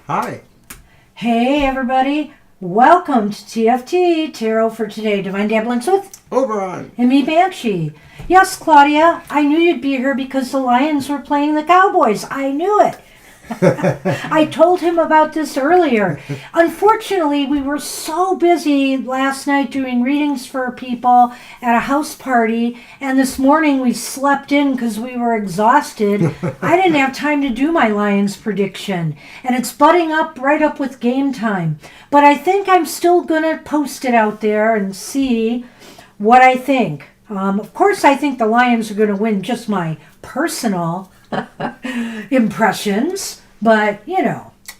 Hi. Hey everybody, welcome to TFT, Tarot for Today, Divine Dabblings with Oberon. and me, Banshee. Yes, Claudia, I knew you'd be here because the Lions were playing the Cowboys. I knew it. I told him about this earlier. Unfortunately, we were so busy last night doing readings for people at a house party, and this morning we slept in because we were exhausted. I didn't have time to do my Lions prediction, and it's butting up right up with game time. But I think I'm still going to post it out there and see what I think. Of course, I think the Lions are going to win, just my personal impressions, but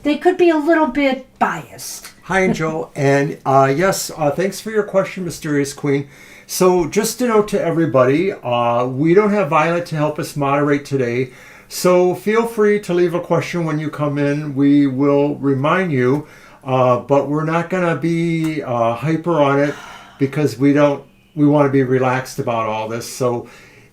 they could be a little bit biased. Hi, Angel. And yes, thanks for your question, Mysterious Queen. So just to note to everybody, we don't have Violet to help us moderate today. So feel free to leave a question when you come in. We will remind you, but we're not going to be hyper on it because we want to be relaxed about all this. So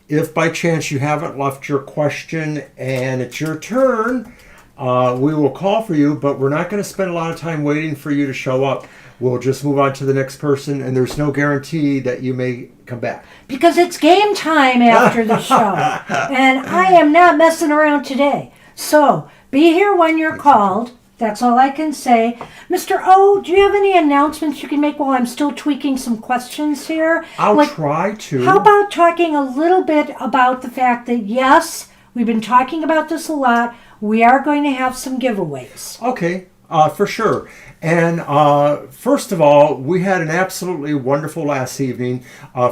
if by chance you haven't left your question and it's your turn, we will call for you, but we're not going to spend a lot of time waiting for you to show up. We'll just move on to the next person, and there's no guarantee that you may come back. Because it's game time after the show, and I am not messing around today. So be here when you're called. That's all I can say. Mr. O, do you have any announcements you can make while I'm still tweaking some questions here? I'll try to. How about talking a little bit about the fact that, yes, we've been talking about this a lot. We are going to have some giveaways. Okay, for sure. And first of all, we had an absolutely wonderful last evening.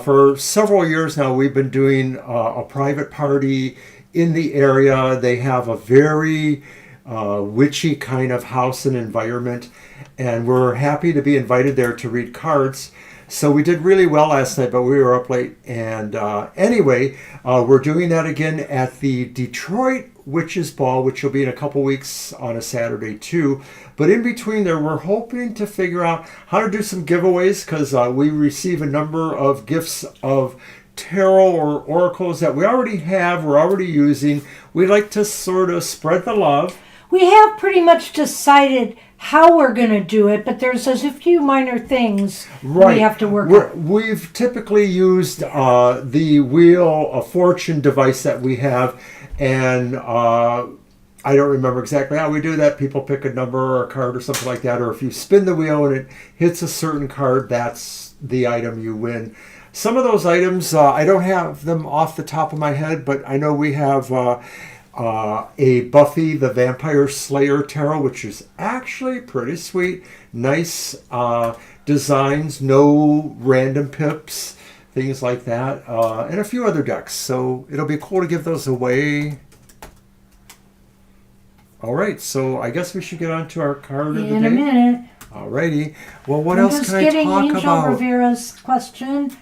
For several years now, we've been doing a private party in the area. They have a very witchy kind of house and environment, and we're happy to be invited there to read cards. So we did really well last night, but we were up late. And anyway, we're doing that again at the Detroit Witches Ball, which will be in a couple weeks on a Saturday too. But in between there, we're hoping to figure out how to do some giveaways because we receive a number of gifts of tarot or oracles that we already have, we're already using. We like to sort of spread the love. We have pretty much decided how we're going to do it, but there's a few minor things we have to work on. We've typically used the Wheel of Fortune device that we have, and I don't remember exactly how we do that. People pick a number or a card or something like that, or if you spin the wheel and it hits a certain card, that's the item you win. Some of those items, I don't have them off the top of my head, but I know we have a Buffy the Vampire Slayer tarot, which is actually pretty sweet. Nice designs, no random pips, things like that, and a few other decks. So it'll be cool to give those away. All right, so I guess we should get on to our card of the day. In a minute. All righty. Well, what else can I talk about? I'm just getting Angel Rivera's question.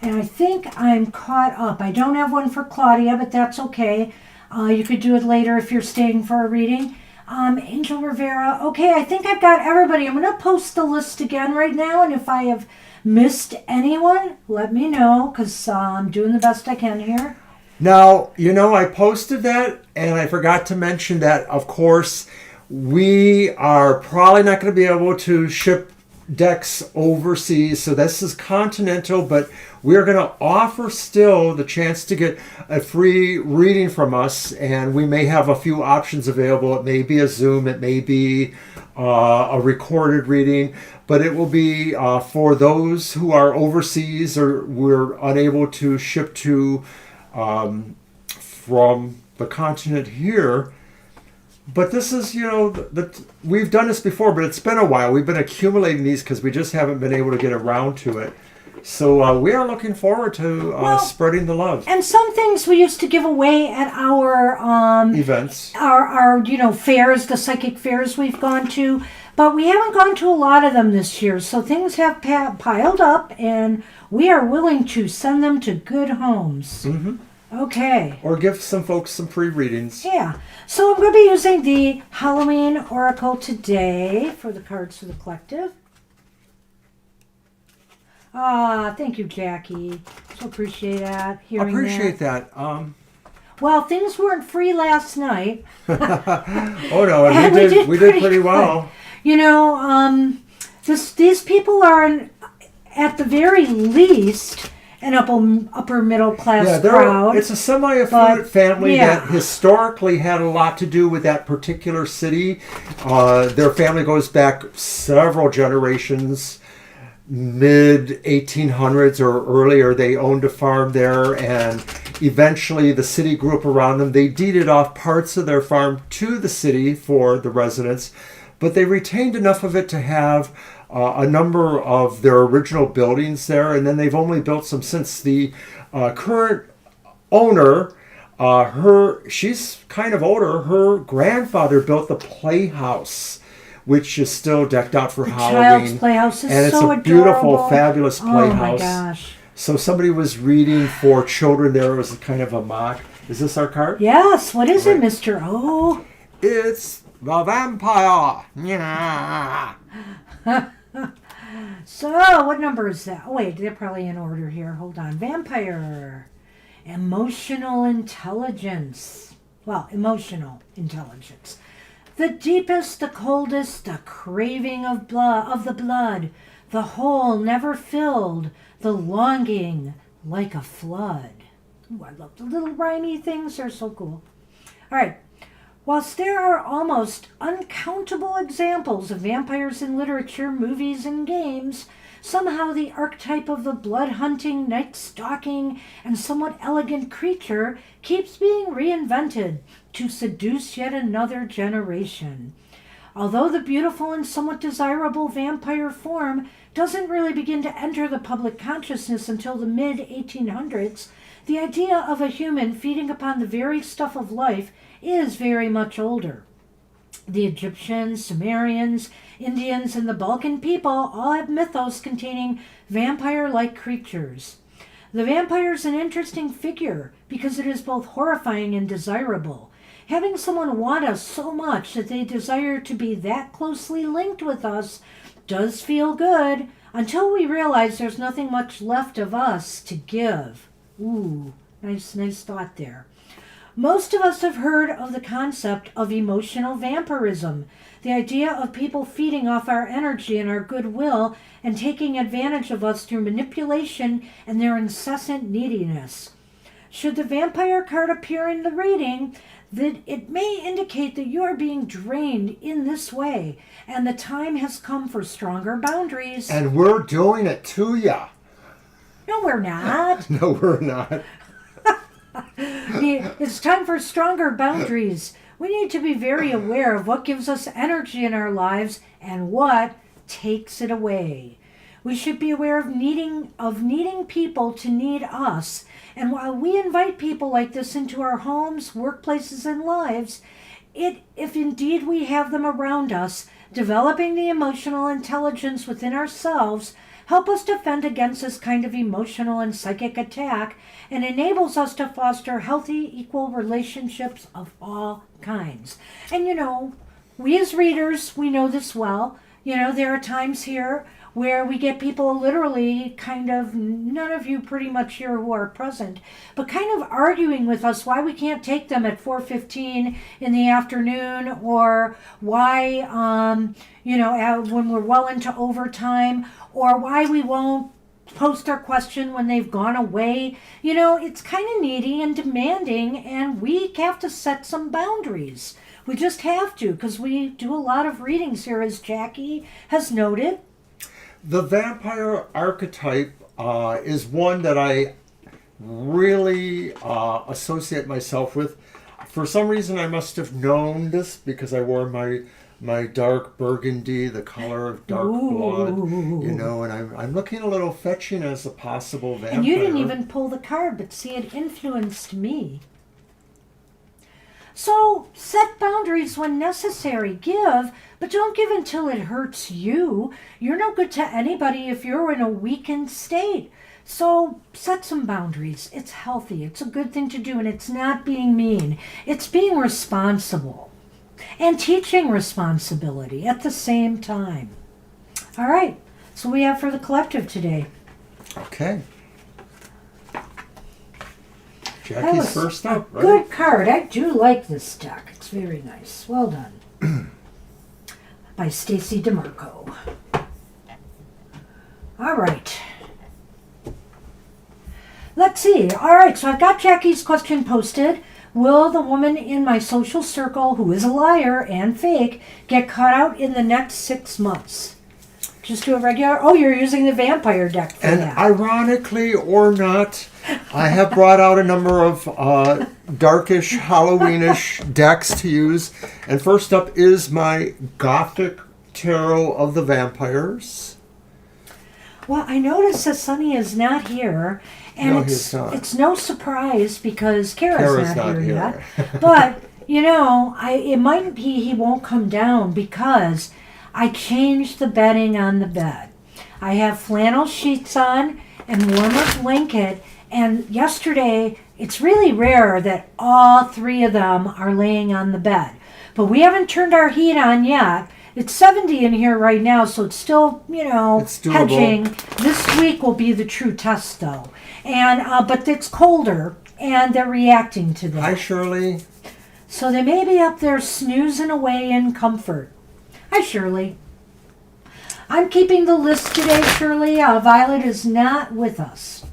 And I think I'm caught up. I don't have one for Claudia, but that's okay. You could do it later if you're staying for a reading. Angel Rivera. Okay, I think I've got everybody. I'm going to post the list again right now. And if I have missed anyone, let me know because I'm doing the best I can here. Now, I posted that and I forgot to mention that, of course, we are probably not going to be able to ship decks overseas, so this is continental, but we're going to offer still the chance to get a free reading from us, and we may have a few options available. It may be a Zoom, it may be a recorded reading, but it will be for those who are overseas or we're unable to ship to from the continent here. But this is, we've done this before, but it's been a while. We've been accumulating these because we just haven't been able to get around to it. So we are looking forward to spreading the love. And some things we used to give away at our events, our fairs, the psychic fairs we've gone to, but we haven't gone to a lot of them this year. So things have piled up, and we are willing to send them to good homes. Mm-hmm. Okay. Or give some folks some free readings. Yeah. So I'm going to be using the Halloween Oracle today for the cards for the collective. Thank you, Jackie. So appreciate that. Appreciate that. Well, things weren't free last night. Oh no, and And we did pretty well. good. You know, these people are, at the very least, an upper middle class Yeah, crowd. it's a semi-affluent but, family yeah. that historically had a lot to do with that particular city. Their family goes back several generations, mid 1800s or earlier. They owned a farm there, and eventually the city grew up around them. They deeded off parts of their farm to the city for the residents, but they retained enough of it to have a number of their original buildings there, and then they've only built some since. The current owner, she's kind of older. Her grandfather built the playhouse, which is still decked out for Halloween. Child's Playhouse is and it's so a beautiful, adorable. fabulous Oh my playhouse. gosh. So somebody was reading for children there. It was kind of a mock. Is this our card? Yes, what is it, Right. Mr. O? It's the vampire. Yeah. So, what number is that? Oh, wait, they're probably in order here. Hold on. Vampire. Emotional intelligence. Well, emotional intelligence. The deepest, the coldest, the craving of the blood, the hole never filled, the longing like a flood. Ooh, I love the little rhymey things. They're so cool. All right. Whilst there are almost uncountable examples of vampires in literature, movies, and games, somehow the archetype of the blood-hunting, night-stalking, and somewhat elegant creature keeps being reinvented to seduce yet another generation. Although the beautiful and somewhat desirable vampire form doesn't really begin to enter the public consciousness until the mid-1800s, the idea of a human feeding upon the very stuff of life is very much older. The Egyptians, Sumerians, Indians, and the Balkan people all have mythos containing vampire-like creatures. The vampire is an interesting figure because it is both horrifying and desirable. Having someone want us so much that they desire to be that closely linked with us does feel good until we realize there's nothing much left of us to give. Ooh, nice thought there. Most of us have heard of the concept of emotional vampirism, the idea of people feeding off our energy and our goodwill and taking advantage of us through manipulation and their incessant neediness. Should the vampire card appear in the reading, that it may indicate that you are being drained in this way, and the time has come for stronger boundaries. And we're doing it to ya. No, we're not. No, we're not. It's time for stronger boundaries. We need to be very aware of what gives us energy in our lives and what takes it away. We should be aware of needing people to need us. And while we invite people like this into our homes, workplaces, and lives, if indeed we have them around us, developing the emotional intelligence within ourselves help us defend against this kind of emotional and psychic attack and enables us to foster healthy, equal relationships of all kinds. And we as readers, we know this well. There are times here where we get people literally kind of, none of you pretty much here who are present, but kind of arguing with us why we can't take them at 4:15 in the afternoon, or why, when we're well into overtime, or why we won't post our question when they've gone away. It's kind of needy and demanding, and we have to set some boundaries. We just have to, because we do a lot of readings here, as Jackie has noted. The vampire archetype is one that I really associate myself with. For some reason, I must have known this because I wore my dark burgundy, the color of dark blood, and I'm looking a little fetching as a possible vampire. And you didn't even pull the card, but see, it influenced me. So, set boundaries when necessary. Give, but don't give until it hurts you. You're no good to anybody if you're in a weakened state. So, set some boundaries. It's healthy. It's a good thing to do, and it's not being mean. It's being responsible and teaching responsibility at the same time. All right, so we have for the collective today. Okay. Jackie's first up, right? Good card. I do like this deck. It's very nice. Well done. By Stacy DeMarco. All right. Let's see. All right, so I've got Jackie's question posted. Will the woman in my social circle, who is a liar and fake, get caught out in the next 6 months? Just do a regular... Oh, you're using the vampire deck for and that. ironically or not, I have brought out a number of darkish, Halloweenish decks to use. And first up is my Gothic Tarot of the Vampires. Well, I noticed that Sonny is not here. And No, he's not. It's no surprise because Kara's not here here. yet. But, you know, it might be he won't come down because I changed the bedding on the bed. I have flannel sheets on and warmer blanket. And yesterday, it's really rare that all 3 of them are laying on the bed. But we haven't turned our heat on yet. It's 70 in here right now, so it's still, you know, It's doable. hedging. This week will be the true test, though. And but it's colder, and they're reacting to that. Hi, Shirley. So they may be up there snoozing away in comfort. Hi, Shirley. I'm keeping the list today, Shirley. Violet is not with us.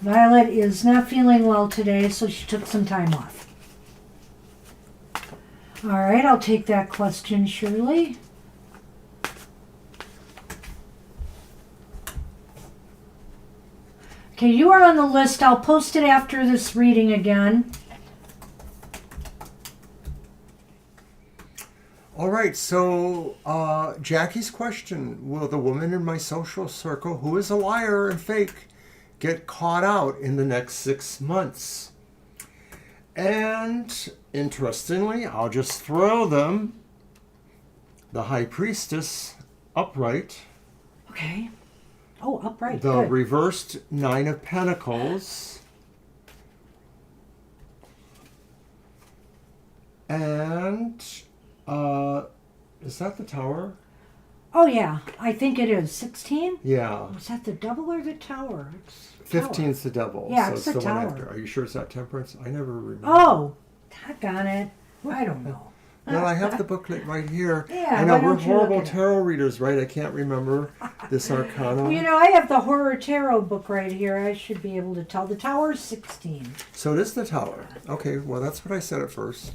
Violet is not feeling well today, so she took some time off. All right, I'll take that question, Shirley. Okay, you are on the list. I'll post it after this reading again. All right, so Jackie's question, will the woman in my social circle who is a liar and fake get caught out in the next 6 months? And interestingly, I'll just throw them. The High Priestess upright. Okay. Oh, upright. The Good. reversed 9 of Pentacles. And is that the Tower? Oh, yeah. I think it is. 16? Yeah. Was that the double or the tower? It's tower. 15's the devil. Yeah, so it's it's the the one Tower. after. Are you sure it's not Temperance? I never remember. Oh, doggone it. I don't know. No, I have the booklet right here. Yeah, I know why we're don't you look horrible at it? tarot readers, right? I can't remember this arcana. Well, you know, I have the Horror Tarot book right here. I should be able to tell. The Tower's 16. So it is the Tower. Okay, well, that's what I said at first.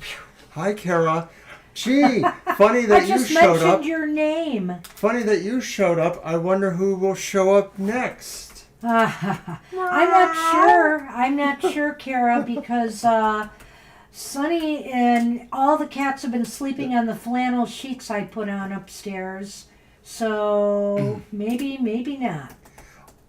Hi, Kara. Gee, funny that I you just showed mentioned up. your name. Funny that you showed up. I wonder who will show up next. I'm not sure. I'm not sure, Kara, because Sonny and all the cats have been sleeping on the flannel sheets I put on upstairs. So maybe not.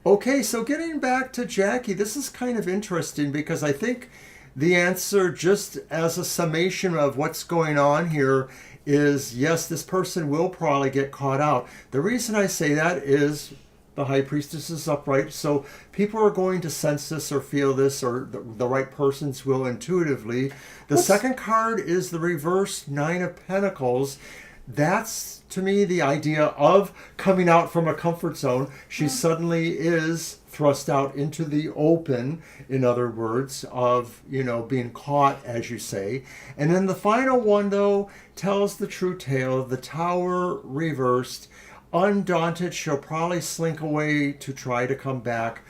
Okay, so getting back to Jackie, this is kind of interesting because I think the answer, just as a summation of what's going on here, is yes, this person will probably get caught out. The reason I say that is the High Priestess is upright, so people are going to sense this or feel this, or the right persons will intuitively. The second card is the reversed 9 of Pentacles. That's, to me, the idea of coming out from a comfort zone. She suddenly is thrust out into the open, in other words, of, you know, being caught, as you say. And then the final one, though, tells the true tale. The Tower reversed. Undaunted, she'll probably slink away to try to come back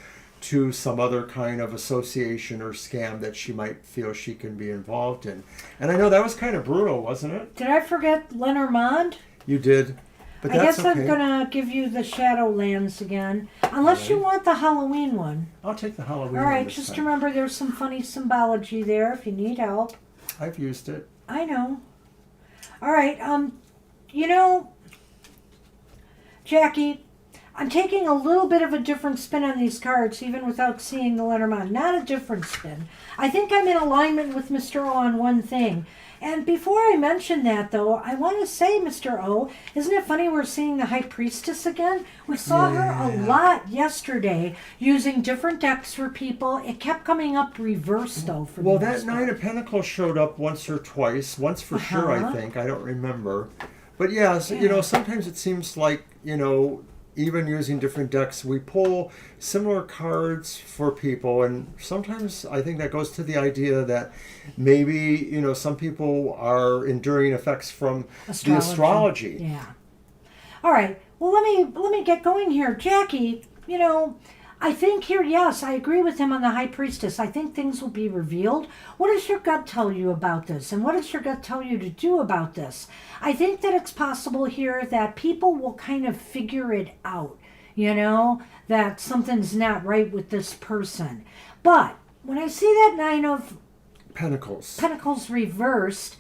to some other kind of association or scam that she might feel she can be involved in. And I know that was kind of brutal, wasn't it? Did I forget Lenormand? You did. But I that's guess okay. I'm going to give you the Shadowlands again. Unless you want the Halloween one. I'll take the Halloween All one right, this just time. remember there's some funny symbology there if you need help. I've used it. I know. All right, you know, Jackie, I'm taking a little bit of a different spin on these cards, even without seeing the Lenormand. Not a different spin. I think I'm in alignment with Mr. O on one thing. And before I mention that, though, I want to say, Mr. O, isn't it funny we're seeing the High Priestess again? We saw her a lot yesterday using different decks for people. It kept coming up reversed, though, for Well, the that most 9 part. of Pentacles showed up once or twice. Once for sure, I Uh-huh. think. I don't remember. But yeah, so, you know, sometimes it seems like, you know, even using different decks, we pull similar cards for people. And sometimes I think that goes to the idea that maybe, some people are enduring effects from the astrology. Yeah. All right. Well, let me get going here. Jackie, I think here, yes, I agree with him on the High Priestess. I think things will be revealed. What does your gut tell you about this? And what does your gut tell you to do about this? I think that it's possible here that people will kind of figure it out, that something's not right with this person. But when I see that Nine of Pentacles reversed,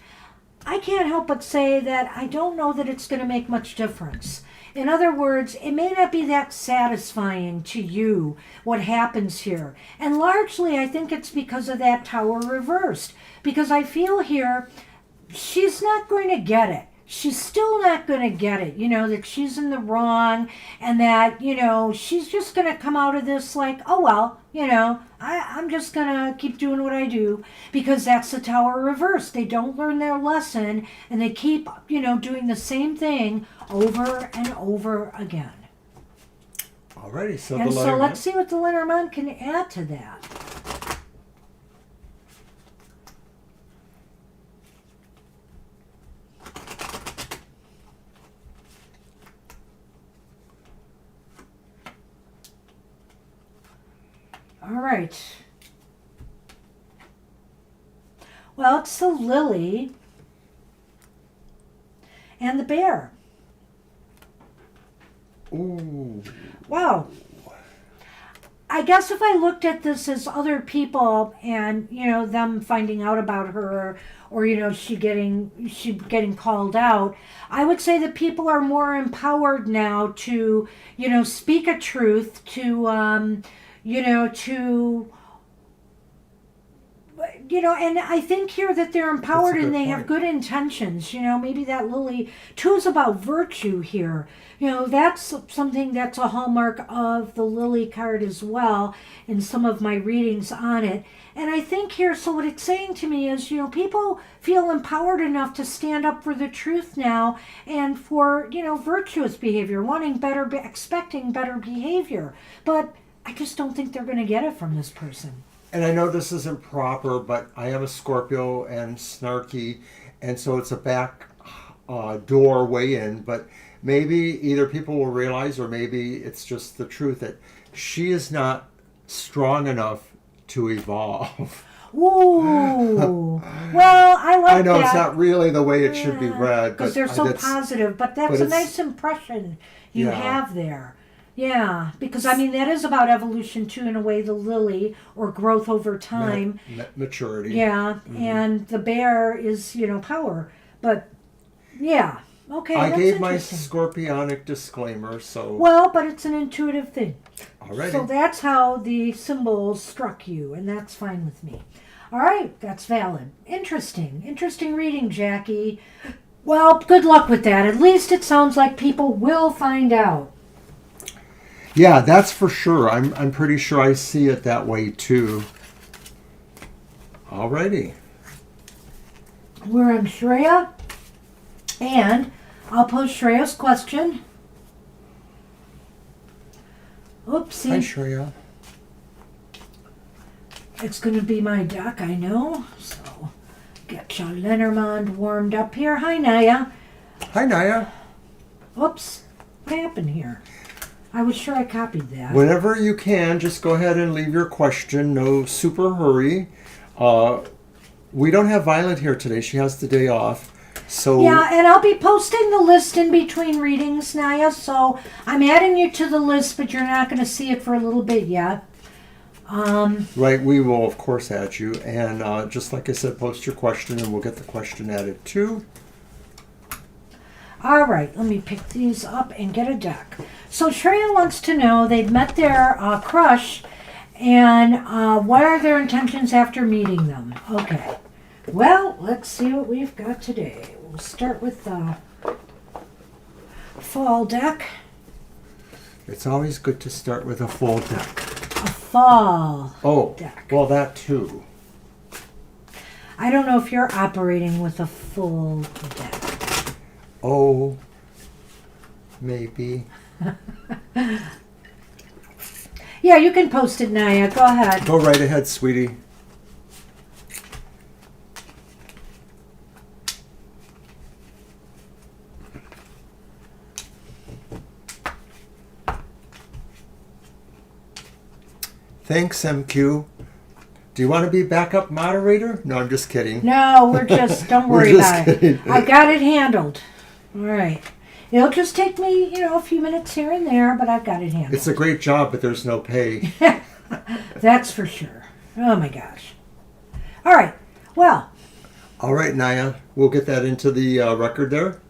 I can't help but say that I don't know that it's going to make much difference. In other words, it may not be that satisfying to you what happens here. And largely, I think it's because of that Tower reversed. Because I feel here, she's not going to get it. She's still not going to get it, that she's in the wrong and that, she's just going to come out of this like, oh, well, I'm just going to keep doing what I do because that's the Tower reversed. They don't learn their lesson and they keep, doing the same thing over and over again. Alrighty, so let's see what the Lenormand can add to that. All right. Well, it's the Lily and the Bear. Ooh. Wow. I guess if I looked at this as other people and, them finding out about her or, she getting called out, I would say that people are more empowered now to, speak a truth, and I think here that they're empowered and they have good intentions. Maybe that Lily, too, is about virtue here. That's something that's a hallmark of the Lily card as well in some of my readings on it. And I think here, so what it's saying to me is, people feel empowered enough to stand up for the truth now and for, virtuous behavior, expecting better behavior. But I just don't think they're going to get it from this person. And I know this isn't proper, but I am a Scorpio and snarky, and so it's a back door way in. But maybe either people will realize, or maybe it's just the truth that she is not strong enough to evolve. Ooh. Well, I like that. I know it's not really the way it should be read. Because they're so positive, but that's a nice impression you have there. Yeah, because that is about evolution too, in a way, the Lily, or growth over time. Maturity. Yeah, and the Bear is, power. But, yeah, okay, I gave my scorpionic disclaimer, so... Well, but it's an intuitive thing. Alrighty. So that's how the symbols struck you, and that's fine with me. All right, that's valid. Interesting reading, Jackie. Well, good luck with that. At least it sounds like people will find out. Yeah, that's for sure. I'm pretty sure I see it that way too. Alrighty. We're on Shreya, and I'll pose Shreya's question. Oopsie. Hi, Shreya. It's going to be my deck, I know. So get your Lenormand warmed up here. Hi, Naya. Hi, Naya. Oops. What happened here? I was sure I copied that. Whenever you can, just go ahead and leave your question. No super hurry. We don't have Violet here today. She has the day off. So yeah, and I'll be posting the list in between readings, Naya. So I'm adding you to the list, but you're not going to see it for a little bit yet. Right, we will, of course, add you. And just like I said, post your question, and we'll get the question added too. All right, let me pick these up and get a deck. So Shreya wants to know, they've met their crush, and what are their intentions after meeting them? Okay, well, let's see what we've got today. We'll start with the fall deck. It's always good to start with a full deck. A fall deck. Well, that too. I don't know if you're operating with a full deck. Oh, maybe. Yeah, you can post it, Naya. Go ahead. Go right ahead, sweetie. Thanks, MQ. Do you want to be backup moderator? No, I'm just kidding. No, don't worry about kidding. it. I got it handled. All right. It'll just take me, a few minutes here and there, but I've got it handled. It's a great job, but there's no pay. That's for sure. Oh my gosh. All right. Well. All right, Naya. We'll get that into the record there.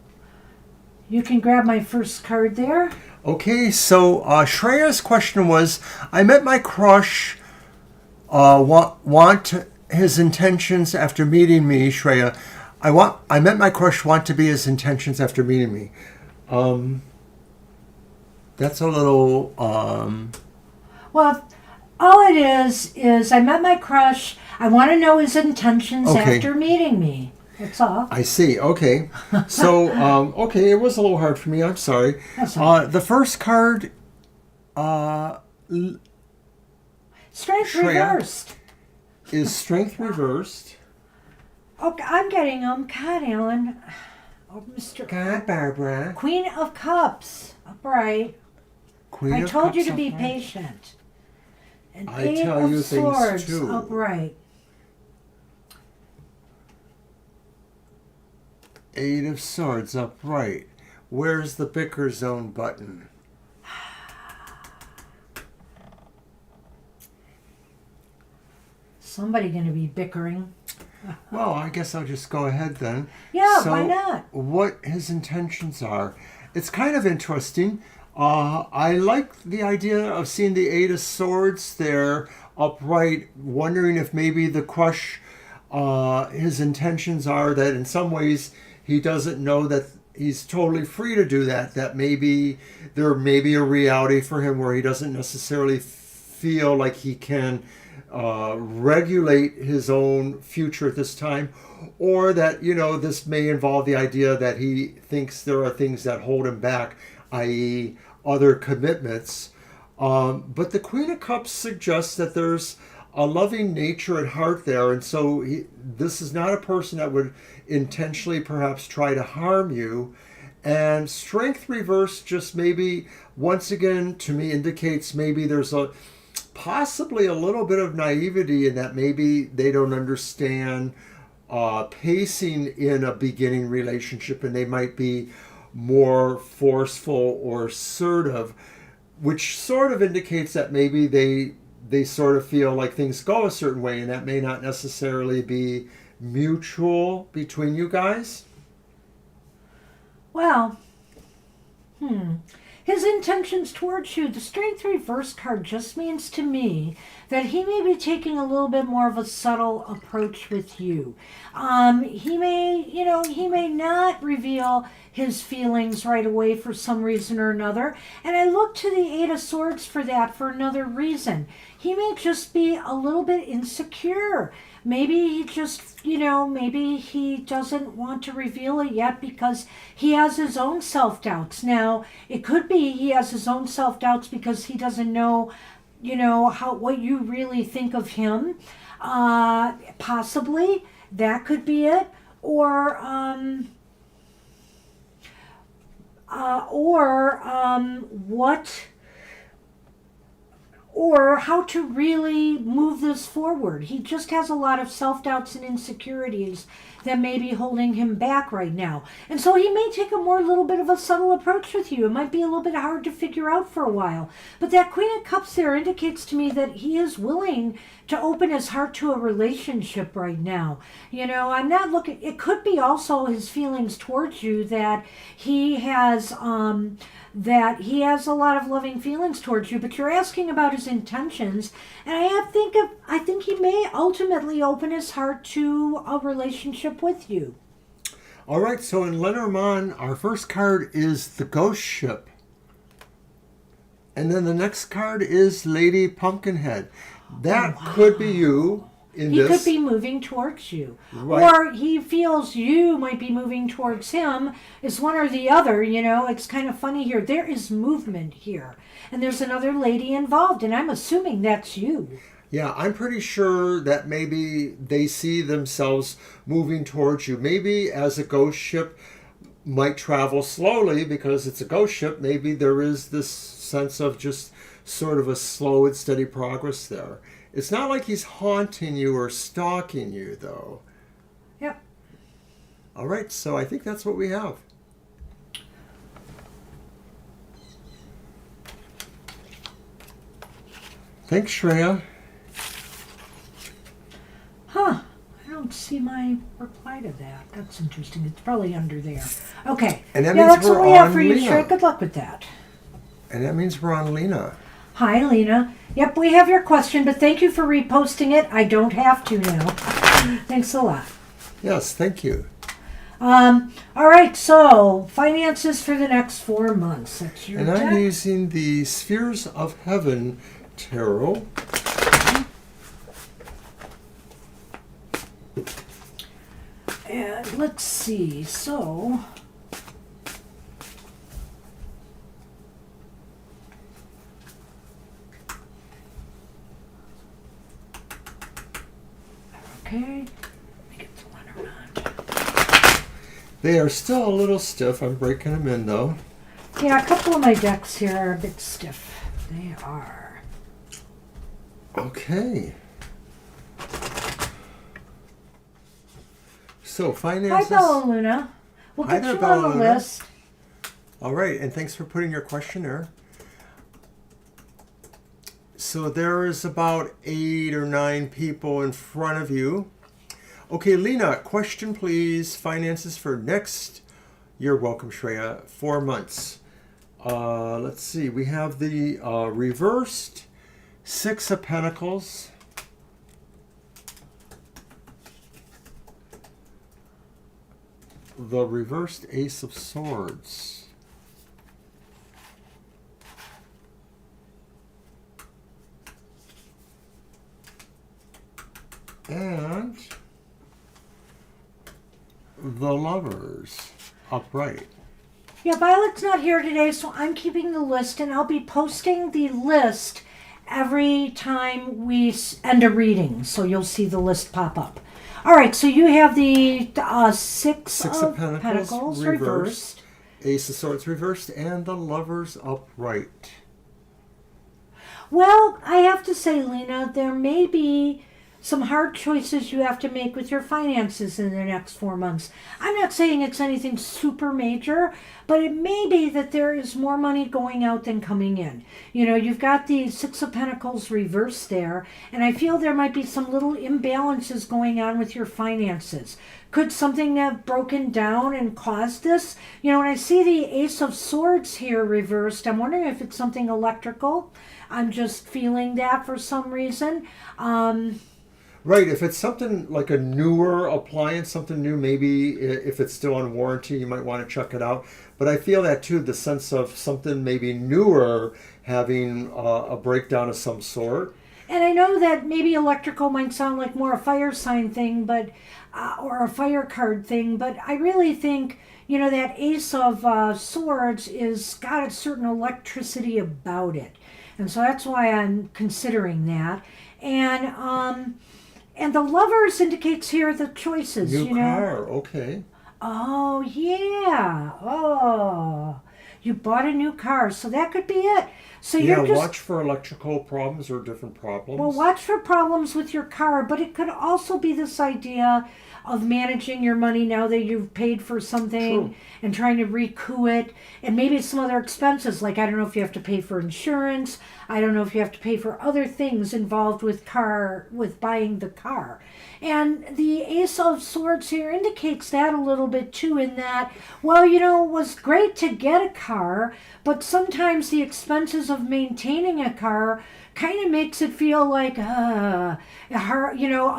You can grab my first card there. Okay, so Shreya's question was, I met my crush, want his intentions after meeting me, Shreya. I met my crush, want to be his intentions after meeting me. That's a little... Well, all it is I met my crush. I want to know his intentions after meeting me. That's all. I see. Okay. So, okay, it was a little hard for me. I'm sorry. That's all right. The first card... Strength Shreya, reversed. is Strength reversed. Okay, I'm getting them. God, Alan. Oh, Mr. God, Barbara. Queen of Cups. Upright. I told you to be patient. And I Eight tell of you things Swords. too. Upright. Eight of Swords upright. Where's the bicker zone button? Somebody going to be bickering. Well, I guess I'll just go ahead then. Yeah, So, why not? what his intentions are. It's kind of interesting. I like the idea of seeing the Eight of Swords there upright, wondering if maybe the crush, his intentions are that in some ways he doesn't know that he's totally free to do that, that maybe there may be a reality for him where he doesn't necessarily feel like he can regulate his own future at this time, or that, this may involve the idea that he thinks there are things that hold him back, i.e. other commitments. But the Queen of Cups suggests that there's a loving nature at heart there, and so this is not a person that would intentionally perhaps try to harm you. And Strength reversed just maybe, once again, to me indicates maybe there's possibly a little bit of naivety in that maybe they don't understand pacing in a beginning relationship, and they might be more forceful or assertive, which sort of indicates that maybe they sort of feel like things go a certain way, and that may not necessarily be mutual between you guys. Well, his intentions towards you, the Strength Reverse card just means to me that he may be taking a little bit more of a subtle approach with you. He may not reveal his feelings right away for some reason or another. And I look to the Eight of Swords for that for another reason. He may just be a little bit insecure. Maybe he just, maybe he doesn't want to reveal it yet because he has his own self-doubts. Now, it could be he has his own self-doubts because he doesn't know, what you really think of him. Possibly, that could be it. Or how to really move this forward. He just has a lot of self-doubts and insecurities that may be holding him back right now. And so he may take a little bit of a subtle approach with you. It might be a little bit hard to figure out for a while. But that Queen of Cups there indicates to me that he is willing to open his heart to a relationship right now. I'm not looking, it could be also his feelings towards you that he has, a lot of loving feelings towards you, but you're asking about his intentions, and I think he may ultimately open his heart to a relationship with you. All right, so in Lenormand, our first card is the Ghost Ship. And then the next card is Lady Pumpkinhead. That could be you, in He this. could be moving towards you. Right. Or he feels you might be moving towards him. It's one or the other, It's kind of funny here. There is movement here. And there's another lady involved, and I'm assuming that's you. Yeah, I'm pretty sure that maybe they see themselves moving towards you. Maybe as a ghost ship might travel slowly because it's a ghost ship, maybe there is this sense of just sort of a slow and steady progress there. It's not like he's haunting you or stalking you, though. Yep. All right, so I think that's what we have. Thanks, Shreya. Huh. I don't see my reply to that. That's interesting. It's probably under there. Okay. And that yeah, means that's we're what we have on for you, Lena. Shrek. Good luck with that. And that means we're on Lena. Hi, Lena. Yep, we have your question, but thank you for reposting it. I don't have to now. Thanks a lot. Yes, thank you. All right, so finances for the next 4 months. That's your And deck. I'm using the Spheres of Heaven tarot. And let's see, so... Okay, let me get the Lenormand. They are still a little stiff. I'm breaking them in, though. Yeah, a couple of my decks here are a bit stiff. They are. Okay. So, Hi, finances. Bella Luna. We'll Hi get there, you Bella on the Luna. list. All right, and thanks for putting your question there. So there is about 8 or 9 people in front of you. Okay, Lena, question please. Finances for next. You're welcome, Shreya. 4 months. Let's see. We have the reversed 6 of Pentacles. The reversed Ace of Swords. And the Lovers upright. Yeah, Violet's not here today, so I'm keeping the list, and I'll be posting the list every time we end a reading, so you'll see the list pop up. All right, so you have the six of Pentacles reversed. Ace of Swords reversed, and the Lovers upright. Well, I have to say, Lena, there may be some hard choices you have to make with your finances in the next 4 months. I'm not saying it's anything super major, but it may be that there is more money going out than coming in. You've got the 6 of Pentacles reversed there, and I feel there might be some little imbalances going on with your finances. Could something have broken down and caused this? When I see the Ace of Swords here reversed, I'm wondering if it's something electrical. I'm just feeling that for some reason. Right, if it's something like a newer appliance, something new, maybe if it's still on warranty, you might want to check it out. But I feel that too, the sense of something maybe newer having a breakdown of some sort. And I know that maybe electrical might sound like more a fire sign thing, but or a fire card thing, but I really think that Ace of Swords is got a certain electricity about it, and so that's why I'm considering that. And the Lovers indicates here the choices. New car, okay. Oh yeah. Oh, you bought a new car, so that could be it. So you're just watch for electrical problems or different problems. Well, watch for problems with your car, but it could also be this idea of managing your money now that you've paid for something. True. And trying to recoup it. And maybe some other expenses, like I don't know if you have to pay for insurance. I don't know if you have to pay for other things involved with buying the car. And the Ace of Swords here indicates that a little bit too, in that, well, it was great to get a car, but sometimes the expenses of maintaining a car kind of makes it feel like a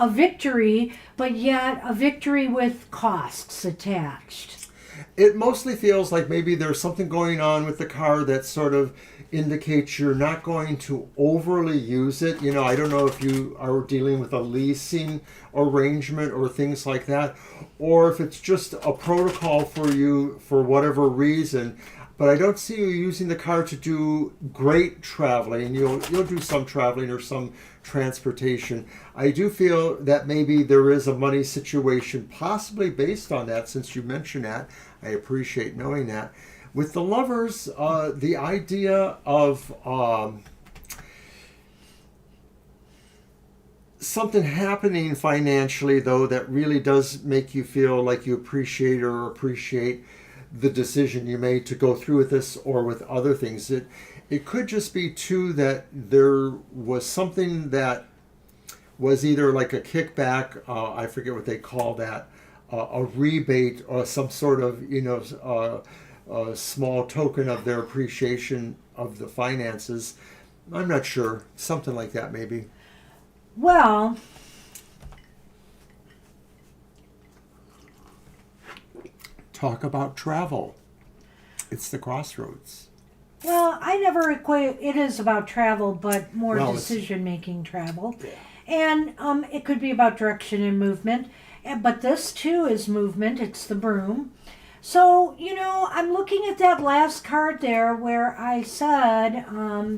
victory, but yet a victory with costs attached. It mostly feels like maybe there's something going on with the car that sort of indicates you're not going to overly use it. You know, I don't know if you are dealing with a leasing arrangement or things like that, or if it's just a protocol for you for whatever reason. But I don't see you using the car to do great traveling. You'll do some traveling or some transportation. I do feel that maybe there is a money situation possibly based on that, since you mentioned that. I appreciate knowing that. With the Lovers, the idea of something happening financially, though, that really does make you feel like you appreciate the decision you made to go through with this or with other things. It could just be too that there was something that was either like a kickback, I forget what they call that, a rebate or some sort of, a small token of their appreciation of the finances. I'm not sure. Something like that maybe. Well, Talk about travel. It's the crossroads. well, I never equate it is about travel, but more Well, decision-making travel. Yeah. And it could be about direction and movement. But this too is movement. It's the broom. So, I'm looking at that last card there where I said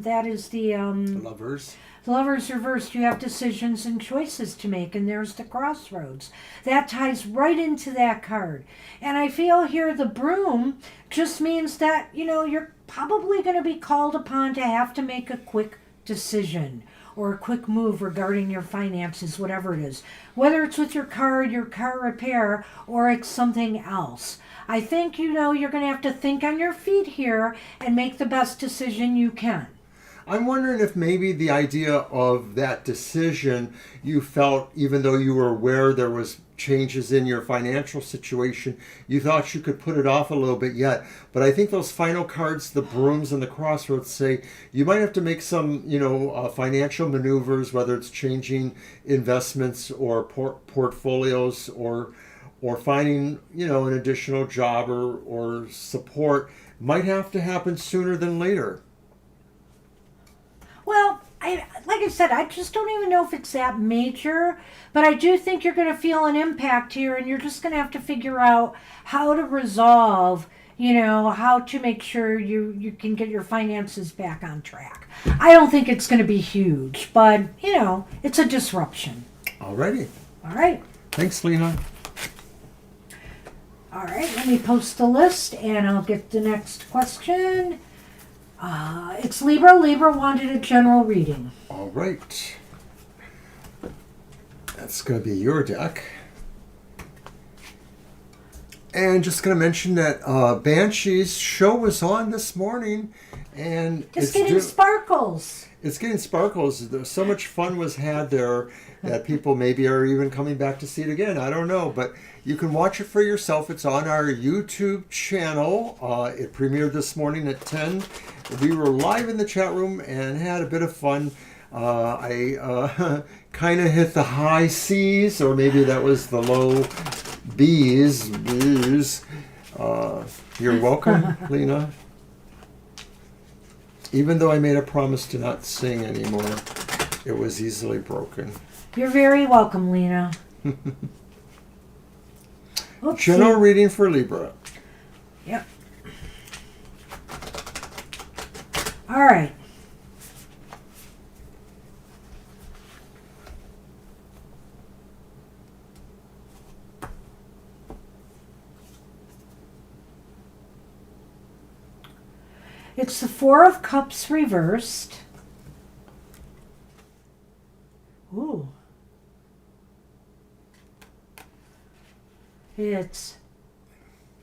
that is the Lovers. Lovers reversed. You have decisions and choices to make, and there's the crossroads. That ties right into that card. And I feel here the broom just means that, you're probably going to be called upon to have to make a quick decision or a quick move regarding your finances, whatever it is. Whether it's with your car repair, or it's something else. I think, you're going to have to think on your feet here and make the best decision you can. I'm wondering if maybe the idea of that decision you felt, even though you were aware there was changes in your financial situation, you thought you could put it off a little bit yet. But I think those final cards, the brooms and the crossroads, say you might have to make some, financial maneuvers, whether it's changing investments or portfolios or finding, an additional job or support. Might have to happen sooner than later. Well, like I said, I just don't even know if it's that major, but I do think you're going to feel an impact here, and you're just going to have to figure out how to resolve, how to make sure you can get your finances back on track. I don't think it's going to be huge, but, it's a disruption. Alrighty. All right. Thanks, Lena. All right, let me post the list, and I'll get the next question. It's Libra. Libra wanted a general reading. All right. That's going to be your deck. And just going to mention that Banshee's show was on this morning. And It's getting sparkles. It's getting sparkles. So much fun was had there that people maybe are even coming back to see it again. I don't know. But you can watch it for yourself. It's on our YouTube channel. It premiered this morning at 10. We were live in the chat room and had a bit of fun. I kind of hit the high C's, or maybe that was the low B's. You're welcome, Lena. Even though I made a promise to not sing anymore, it was easily broken. You're very welcome, Lena. General reading for Libra. Yep. All right. It's the Four of Cups reversed. Ooh. It's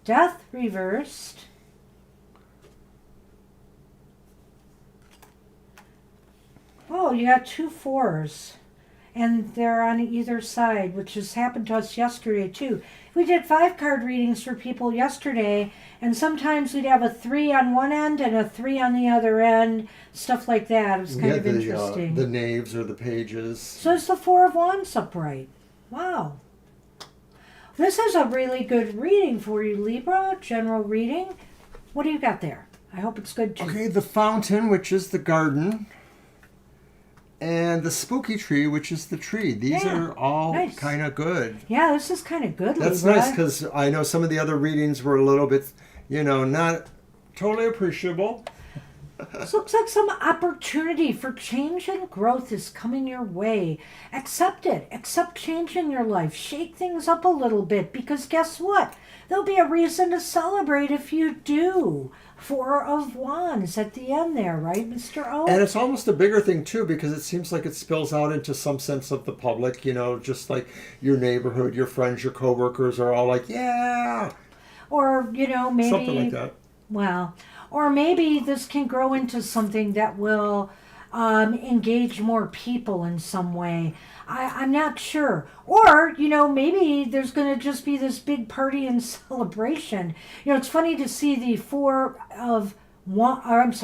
Death reversed. Oh, you got two fours. And they're on either side, which has happened to us yesterday too. We did 5-card readings for people yesterday, and sometimes we'd have a 3 on one end and a 3 on the other end, stuff like that. It was kind of interesting. The knaves or the pages. So it's the Four of Wands upright. Wow. This is a really good reading for you, Libra. General reading. What do you got there? I hope it's good too. Okay, the fountain, which is the garden, and the spooky tree, which is the tree. These are all nice. kind of good. Yeah, this is kind of good, That's Libra. nice because I know some of the other readings were a little bit, not totally appreciable. This looks like some opportunity for change and growth is coming your way. Accept it. Accept change in your life. Shake things up a little bit because guess what? There'll be a reason to celebrate if you do. Four of Wands at the end there, right, Mr. O? And it's almost a bigger thing, too, because it seems like it spills out into some sense of the public, just like your neighborhood, your friends, your coworkers are all like, yeah. Or, maybe... Something like that. Well, or maybe this can grow into something that will engage more people in some way. I'm not sure. Or, maybe there's going to just be this big party and celebration. It's funny to see the Four of Wands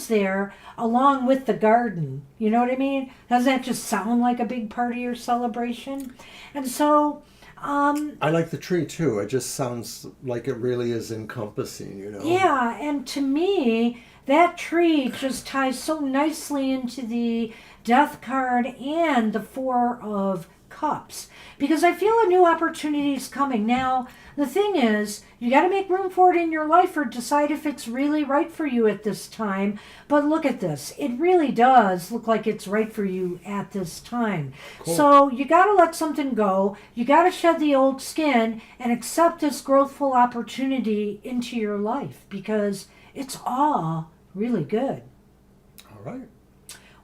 there along with the garden. You know what I mean? Doesn't that just sound like a big party or celebration? And so... I like the tree too. It just sounds like it really is encompassing, Yeah, and to me, that tree just ties so nicely into the Death card and the Four of Cups. Because I feel a new opportunity is coming. Now, the thing is, you got to make room for it in your life or decide if it's really right for you at this time. But look at this. It really does look like it's right for you at this time. Cool. So you got to let something go. You got to shed the old skin and accept this growthful opportunity into your life because it's all really good. All right.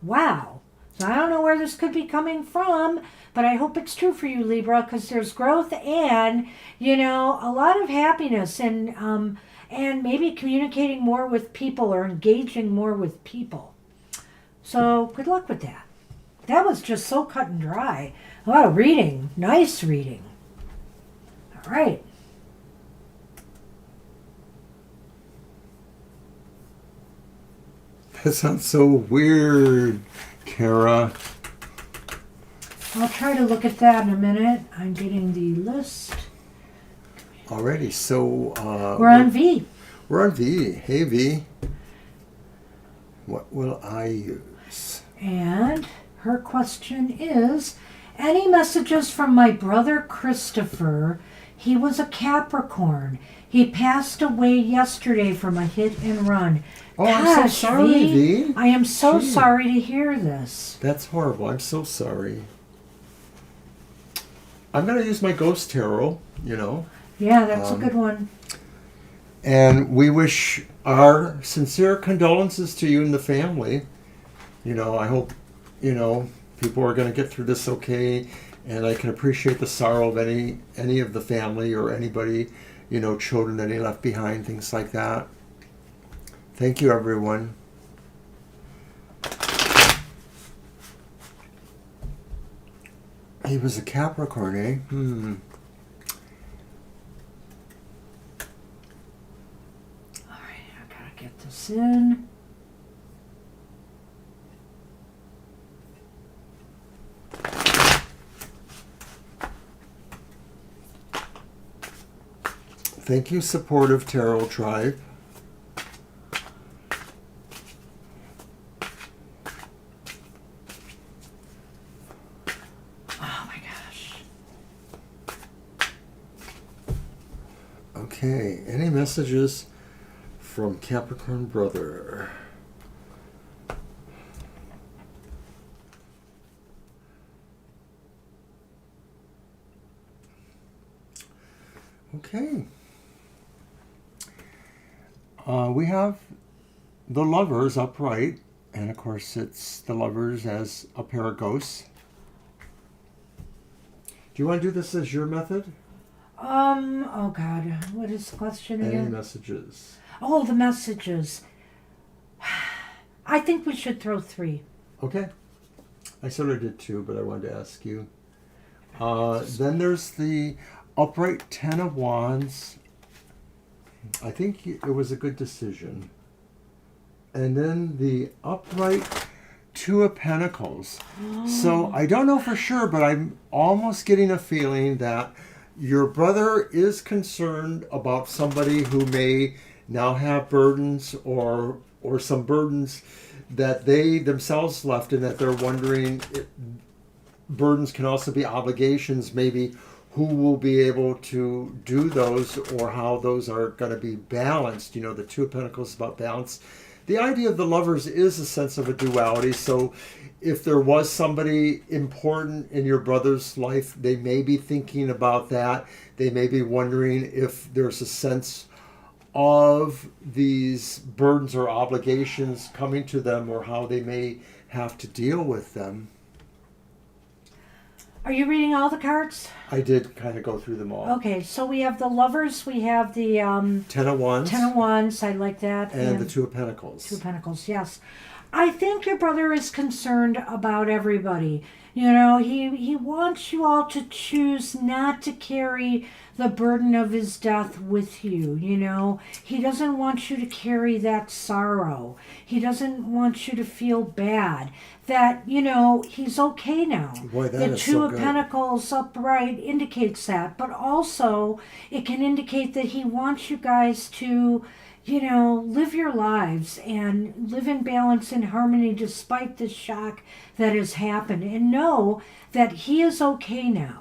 Wow. So I don't know where this could be coming from, but I hope it's true for you, Libra, because there's growth and, a lot of happiness and maybe communicating more with people or engaging more with people. So good luck with that. That was just so cut and dry. A lot of reading. Nice reading. All right. That sounds so weird, Kara. I'll try to look at that in a minute. I'm getting the list. Alrighty, so... we're on V. We're on V. Hey, V. What will I use? And her question is, any messages from my brother Christopher? He was a Capricorn. He passed away yesterday from a hit and run. Oh, I'm so sorry, V. I am so sorry to hear this. That's horrible. I'm so sorry. I'm going to use my Ghost Tarot, Yeah, that's a good one. And we wish our sincere condolences to you and the family. I hope, people are going to get through this okay. And I can appreciate the sorrow of any of the family or anybody, children that he left behind, things like that. Thank you, everyone. He was a Capricorn, eh? All right, I gotta get this in. Thank you, supportive Tarot Tribe. Oh my gosh. Okay, any messages from Capricorn Brother? Okay. We have the Lovers upright, and of course it's the Lovers as a pair of ghosts. Do you want to do this as your method? Oh God, what is the question again? Any messages? Oh, the messages. I think we should throw 3. Okay. I sort of did 2, but I wanted to ask you. Then there's the upright 10 of Wands. I think it was a good decision. And then the upright Two of Pentacles. So I don't know for sure, but I'm almost getting a feeling that your brother is concerned about somebody who may now have burdens or some burdens that they themselves left, and that they're wondering if burdens can also be obligations, maybe who will be able to do those or how those are going to be balanced. You know, the Two of Pentacles is about balance. The idea of the Lovers is a sense of a duality. So if there was somebody important in your brother's life, they may be thinking about that. They may be wondering if there's a sense of these burdens or obligations coming to them, or how they may have to deal with them. Are you reading all the cards? I did kind of go through them all. Okay, so we have the Lovers, we have the Ten of Wands. Ten of Wands, I like that. And the Two of Pentacles. Two of Pentacles, yes. I think your brother is concerned about everybody. You know, he wants you all to choose not to carry the burden of his death with you, you know. He doesn't want you to carry that sorrow. He doesn't want you to feel bad. That, you know, he's okay now. Boy, that the is Two so of good. Pentacles upright indicates that. But also, it can indicate that he wants you guys to, you know, live your lives and live in balance and harmony despite the shock that has happened, and know that he is okay now.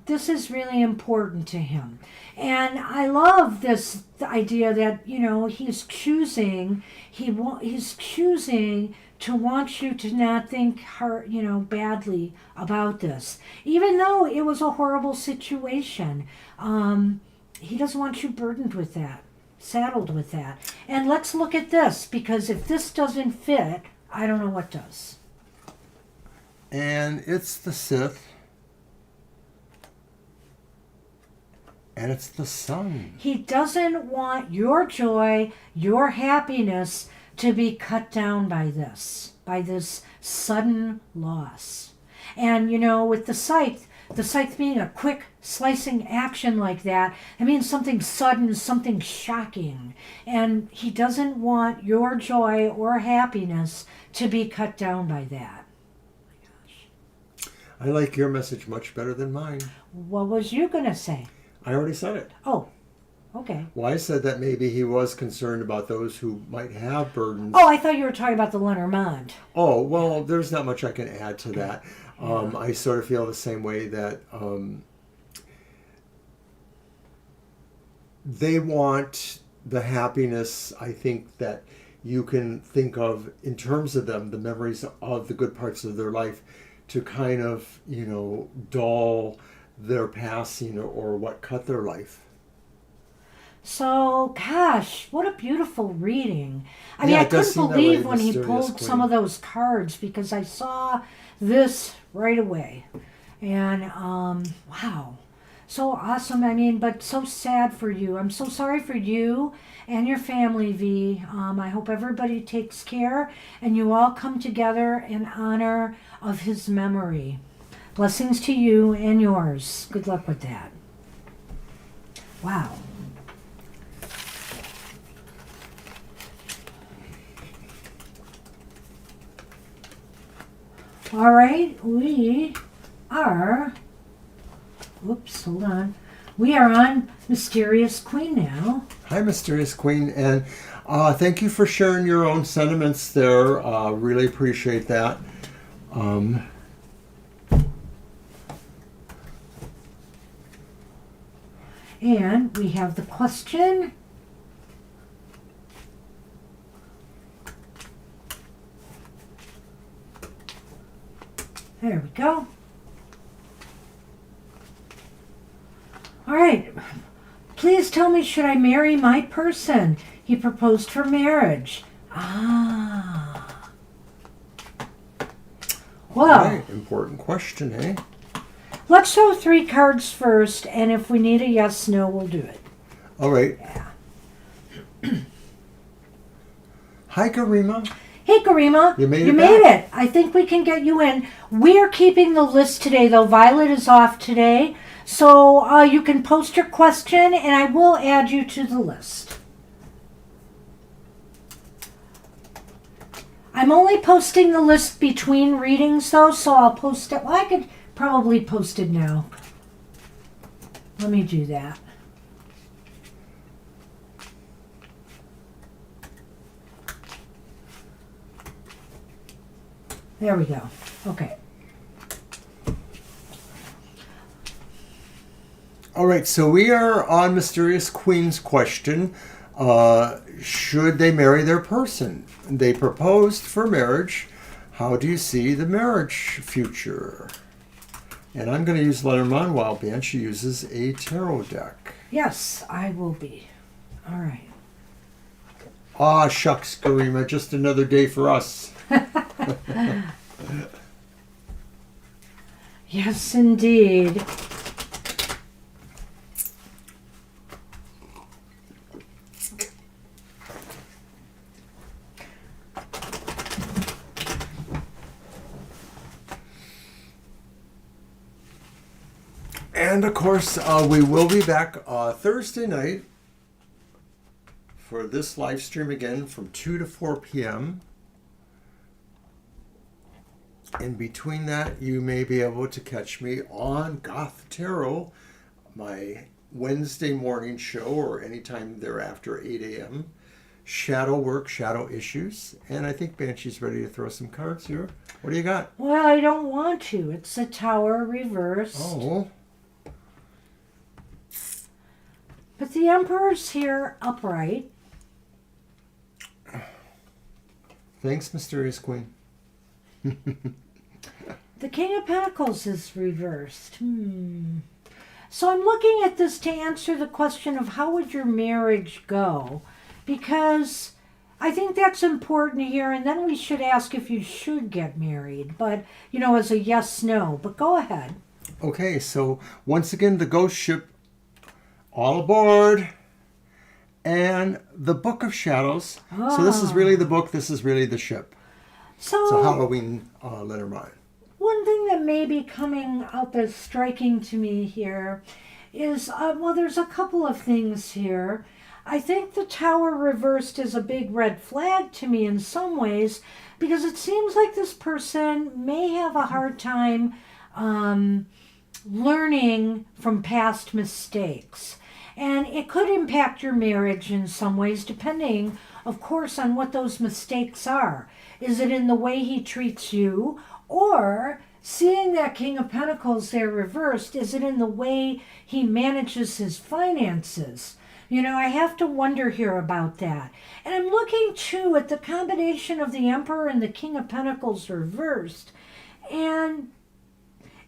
This is really important to him. And I love this idea that, you know, he's choosing to want you to not think hard, you know, badly about this. Even though it was a horrible situation, he doesn't want you burdened with that, saddled with that. And let's look at this, because if this doesn't fit, I don't know what does. And it's the Sith. And it's the Sun. He doesn't want your joy, your happiness to be cut down by this sudden loss. And, you know, with the scythe being a quick slicing action like that, it means something sudden, something shocking. And he doesn't want your joy or happiness to be cut down by that. Oh my gosh. I like your message much better than mine. What was you going to say? I already said it. Oh, okay. Well, I said that maybe he was concerned about those who might have burdens. Oh, I thought you were talking about the Lenormand. Oh, well, there's not much I can add to that. I sort of feel the same way that they want the happiness, I think, that you can think of in terms of them, the memories of the good parts of their life, to kind of, you know, dull their passing or what cut their life. So, gosh, what a beautiful reading. I mean, Yeah, I it does couldn't seem that way, believe when he Mysterious pulled Queen. some of those cards, because I saw this right away. And, wow. So awesome. I mean, but so sad for you. I'm so sorry for you and your family, V. I hope everybody takes care and you all come together in honor of his memory. Blessings to you and yours. Good luck with that. Wow. All right, we are, whoops, hold on. We are on Mysterious Queen now. Hi, Mysterious Queen, and thank you for sharing your own sentiments there. Really appreciate that. And we have the question. There we go. All right. Please tell me, should I marry my person? He proposed for marriage. Ah. Well, Right, important question, eh? let's show 3 cards first, and if we need a yes, no, we'll do it. All right. Yeah. Hi, Garima. Hey, Garima. You made You it made back. it. I think we can get you in. We are keeping the list today, though. Violet is off today. So you can post your question, and I will add you to the list. I'm only posting the list between readings, though, so I'll post it. Well, I could probably post it now. Let me do that. There we go. Okay. All right, so we are on Mysterious Queen's question. Should they marry their person? They proposed for marriage. How do you see the marriage future? And I'm going to use Lenormand while Banshee uses a tarot deck. Yes, I will be. All right. Ah, shucks, Garima, just another day for us. Yes, indeed. And of course, we will be back Thursday night for this live stream again from 2 to 4 p.m. In between that, you may be able to catch me on Goth Tarot, my Wednesday morning show, or anytime thereafter, 8 a.m. Shadow work, shadow issues. And I think Banshee's ready to throw some cards here. What do you got? Well, I don't want to. It's a tower reversed. Oh. But the Emperor's here upright. Thanks, Mysterious Queen. The King of Pentacles is reversed. So I'm looking at this to answer the question of how would your marriage go? Because I think that's important here, and then we should ask if you should get married. But, you know, as a yes-no. But go ahead. Okay, so once again, the ghost ship, all aboard. And the Book of Shadows. Oh. So this is really the book, this is really the ship. So Halloween Lenormand. One thing that may be coming up as striking to me here is, well, there's a couple of things here. I think the tower reversed is a big red flag to me in some ways, because it seems like this person may have a hard time learning from past mistakes. And it could impact your marriage in some ways, depending, of course, on what those mistakes are. Is it in the way he treats you? Or, seeing that King of Pentacles there reversed, is it in the way he manages his finances? You know, I have to wonder here about that. And I'm looking, too, at the combination of the Emperor and the King of Pentacles reversed. And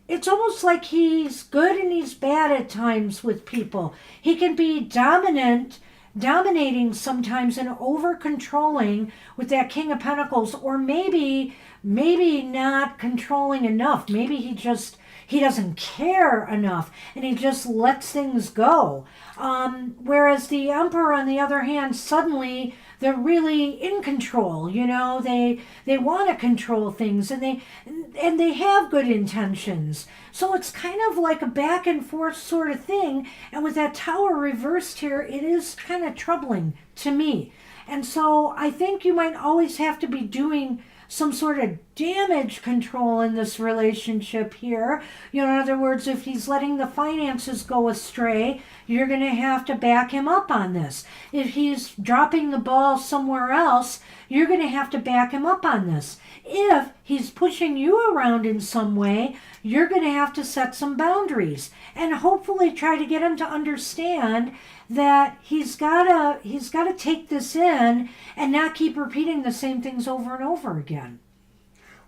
it's almost like he's good and he's bad at times with people. He can be dominating sometimes and over-controlling with that King of Pentacles, or maybe not controlling enough. Maybe he doesn't care enough and he just lets things go. Whereas the Emperor, on the other hand, suddenly they're really in control. You know, they want to control things, and they have good intentions. So it's kind of like a back and forth sort of thing. And with that tower reversed here, it is kind of troubling to me. And so I think you might always have to be doing some sort of damage control in this relationship here. You know, in other words, if he's letting the finances go astray, you're going to have to back him up on this. If he's dropping the ball somewhere else, you're going to have to back him up on this. If he's pushing you around in some way, you're going to have to set some boundaries and hopefully try to get him to understand that he's got to take this in and not keep repeating the same things over and over again.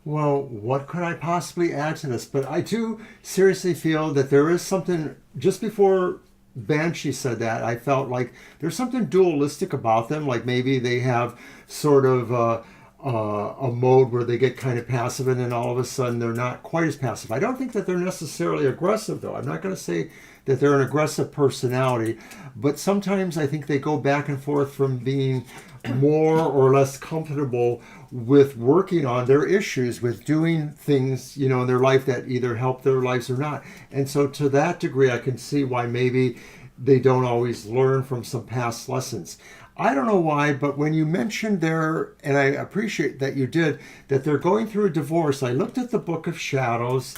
Well, what could I possibly add to this? But I do seriously feel that there is something, just before Banshee said that, I felt like there's something dualistic about them. Like maybe they have sort of a mode where they get kind of passive, and then all of a sudden they're not quite as passive. I don't think that they're necessarily aggressive, though. I'm not going to say that they're an aggressive personality, but sometimes I think they go back and forth from being more or less comfortable with working on their issues, with doing things, you know, in their life that either help their lives or not. And so to that degree, I can see why maybe they don't always learn from some past lessons. I don't know why, but when you mentioned and I appreciate that you did, that they're going through a divorce, I looked at the Book of Shadows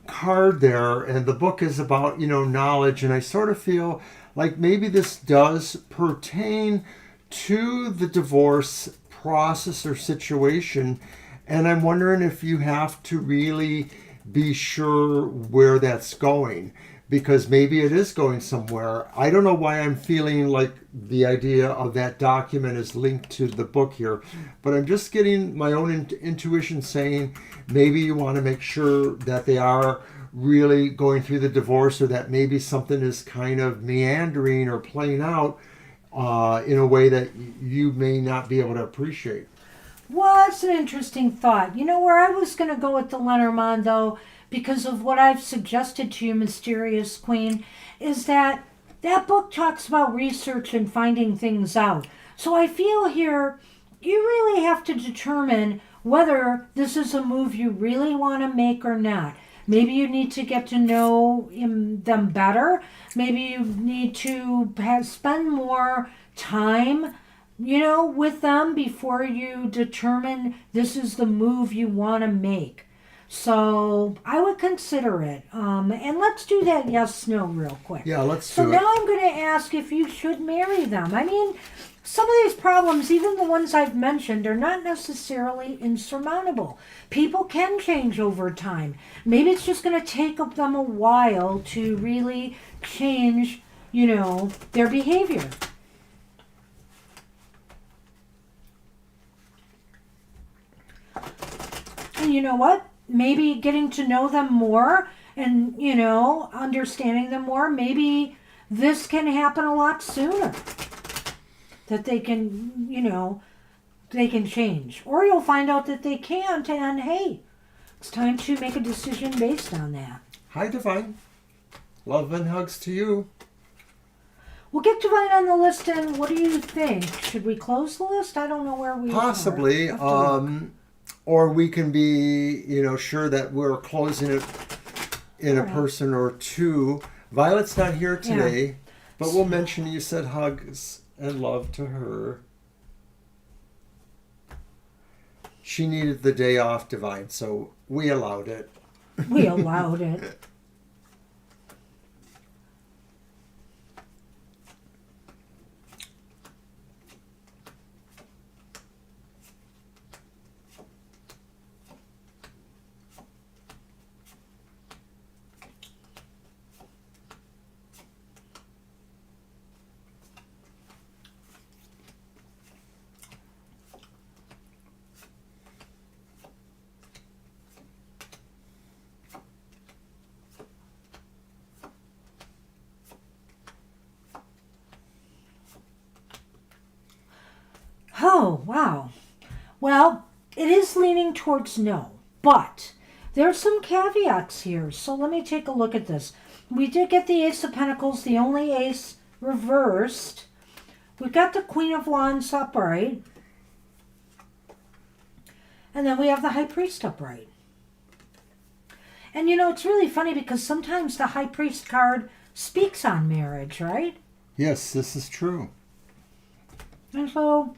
card there, and the book is about, knowledge, and I sort of feel like maybe this does pertain to the divorce process or situation, and I'm wondering if you have to really be sure where that's going, because maybe it is going somewhere. I don't know why I'm feeling like the idea of that document is linked to the book here, but I'm just getting my own intuition saying maybe you want to make sure that they are really going through the divorce, or that maybe something is kind of meandering or playing out in a way that you may not be able to appreciate. Well, that's an interesting thought. Where I was going to go with the Lenormand, though, because of what I've suggested to you, Mysterious Queen, is that book talks about research and finding things out. So I feel here you really have to determine whether this is a move you really want to make or not. Maybe you need to get to know them better. Maybe you need to spend more time with them before you determine this is the move you want to make. So I would consider it. And let's do that yes, no real quick. Yeah, let's So do now it. I'm going to ask if you should marry them. I mean, some of these problems, even the ones I've mentioned, are not necessarily insurmountable. People can change over time. Maybe it's just going to take them a while to really change, their behavior. And you know what? Maybe getting to know them more and, understanding them more, maybe this can happen a lot sooner. That they can, they can change. Or you'll find out that they can't, and hey, it's time to make a decision based on that. Hi, Divine. Love and hugs to you. We'll get Divine on the list, and what do you think? Should we close the list? I don't know where we Possibly. are. Or we can be, sure that we're closing it in a person or two. Violet's not here today, but we'll mention you said hugs and love to her. She needed the day off, Divine, so we allowed it. We allowed it. Oh, wow. Well, it is leaning towards no, but there's some caveats here. So let me take a look at this. We did get the Ace of Pentacles, the only ace reversed. We've got the Queen of Wands upright. And then we have the High Priest upright. And it's really funny because sometimes the High Priest card speaks on marriage, right? Yes, this is true. And so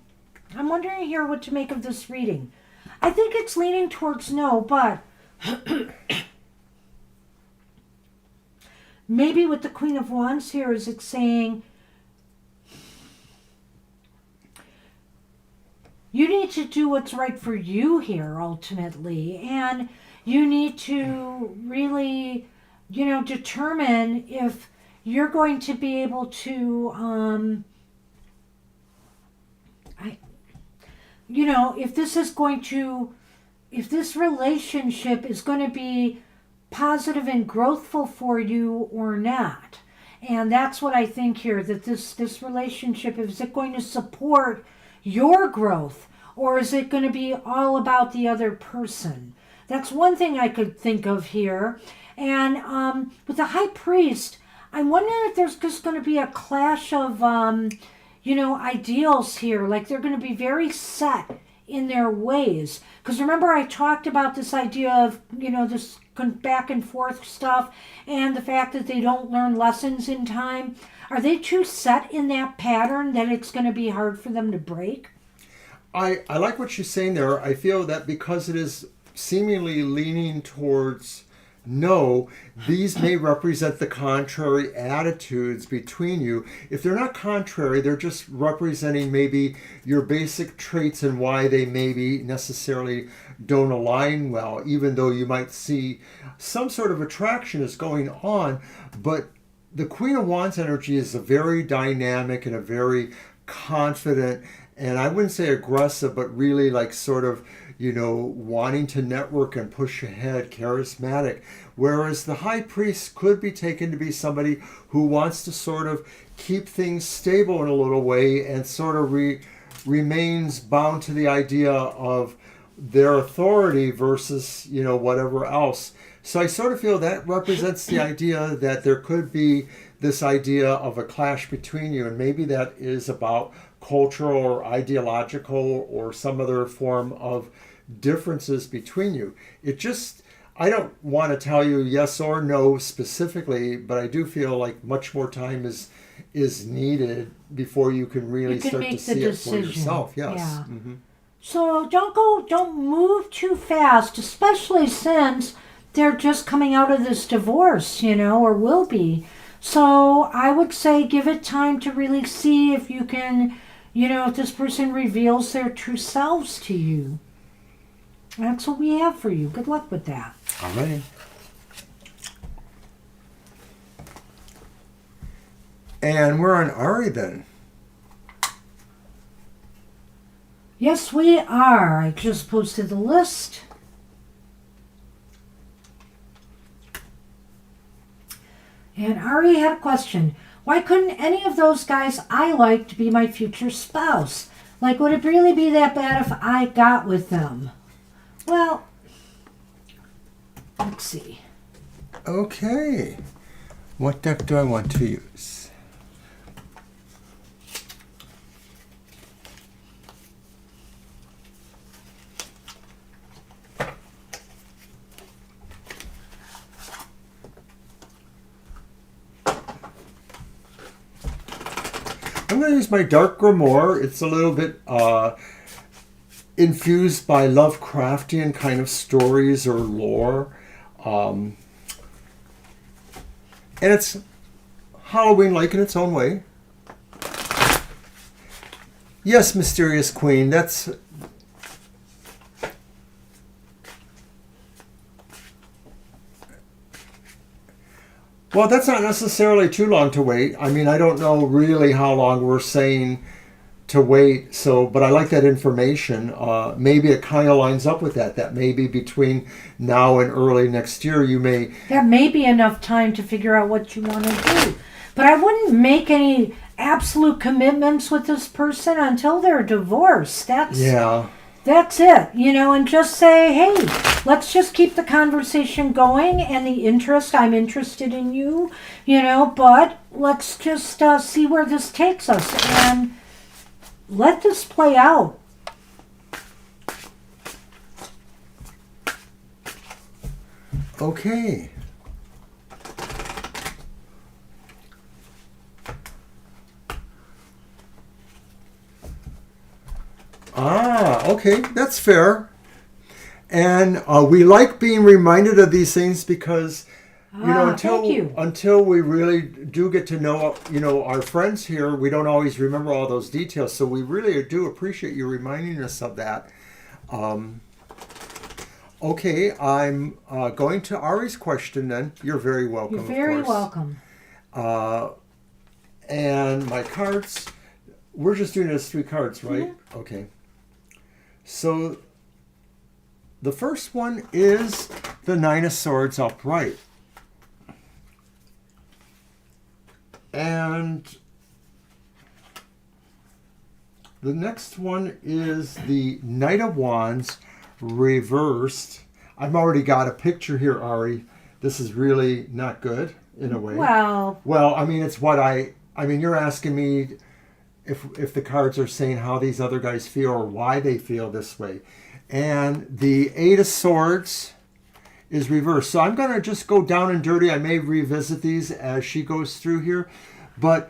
I'm wondering here what to make of this reading. I think it's leaning towards no, but maybe with the Queen of Wands here, is it saying you need to do what's right for you here ultimately, and you need to really, determine if you're going to be able to if this relationship is going to be positive and growthful for you or not. And that's what I think here, that this relationship, is it going to support your growth, or is it going to be all about the other person? That's one thing I could think of here. And with the High Priest, I'm wondering if there's just going to be a clash of ideals here. Like they're going to be very set in their ways. Because remember, I talked about this idea of, this back and forth stuff, and the fact that they don't learn lessons in time, are they too set in that pattern that it's going to be hard for them to break? I like what you're saying there. I feel that because it is seemingly leaning towards no, these may represent the contrary attitudes between you. If they're not contrary, they're just representing maybe your basic traits and why they maybe necessarily don't align well, even though you might see some sort of attraction is going on. But the Queen of Wands energy is a very dynamic and a very confident, and I wouldn't say aggressive, but really like sort of, wanting to network and push ahead, charismatic. Whereas the High Priest could be taken to be somebody who wants to sort of keep things stable in a little way and sort of remains bound to the idea of their authority versus, whatever else. So I sort of feel that represents the idea that there could be this idea of a clash between you, and maybe that is about cultural or ideological or some other form of differences between you. I don't want to tell you yes or no specifically, but I do feel like much more time is needed before you can really start to see it for yourself. Yes. Yeah. Mm-hmm. So don't move too fast, especially since they're just coming out of this divorce, or will be. So I would say give it time to really see if you can, if this person reveals their true selves to you. That's what we have for you. Good luck with that. All right. And we're on Ari then. Yes, we are. I just posted the list. And Ari had a question. Why couldn't any of those guys I liked be my future spouse? Like, would it really be that bad if I got with them? Well, let's see. Okay. What deck do I want to use? I'm going to use my Dark Grimoire. It's a little bit infused by Lovecraftian kind of stories or lore. And it's Halloween-like in its own way. Yes, Mysterious Queen, that's... Well, that's not necessarily too long to wait. I mean, I don't know really how long we're saying to wait. But I like that information. Maybe it kind of lines up with that. That maybe between now and early next year, That may be enough time to figure out what you want to do. But I wouldn't make any absolute commitments with this person until they're divorced. That's it, and just say, hey, let's just keep the conversation going and the interest. I'm interested in you, but let's just see where this takes us and let this play out. Okay. Okay, that's fair. And we like being reminded of these things because, until we really do get to know, our friends here, we don't always remember all those details. So we really do appreciate you reminding us of that. Okay, I'm going to Ari's question then. You're very welcome. You're very welcome. And my cards, we're just doing it as 3 cards, right? Mm-hmm. Okay. So the first one is the 9 of Swords upright. And the next one is the Knight of Wands reversed. I've already got a picture here, Ari. This is really not good in a way. Well, I mean, it's what you're asking me if the cards are saying how these other guys feel or why they feel this way. And the 8 of Swords is reversed. So I'm going to just go down and dirty. I may revisit these as she goes through here. But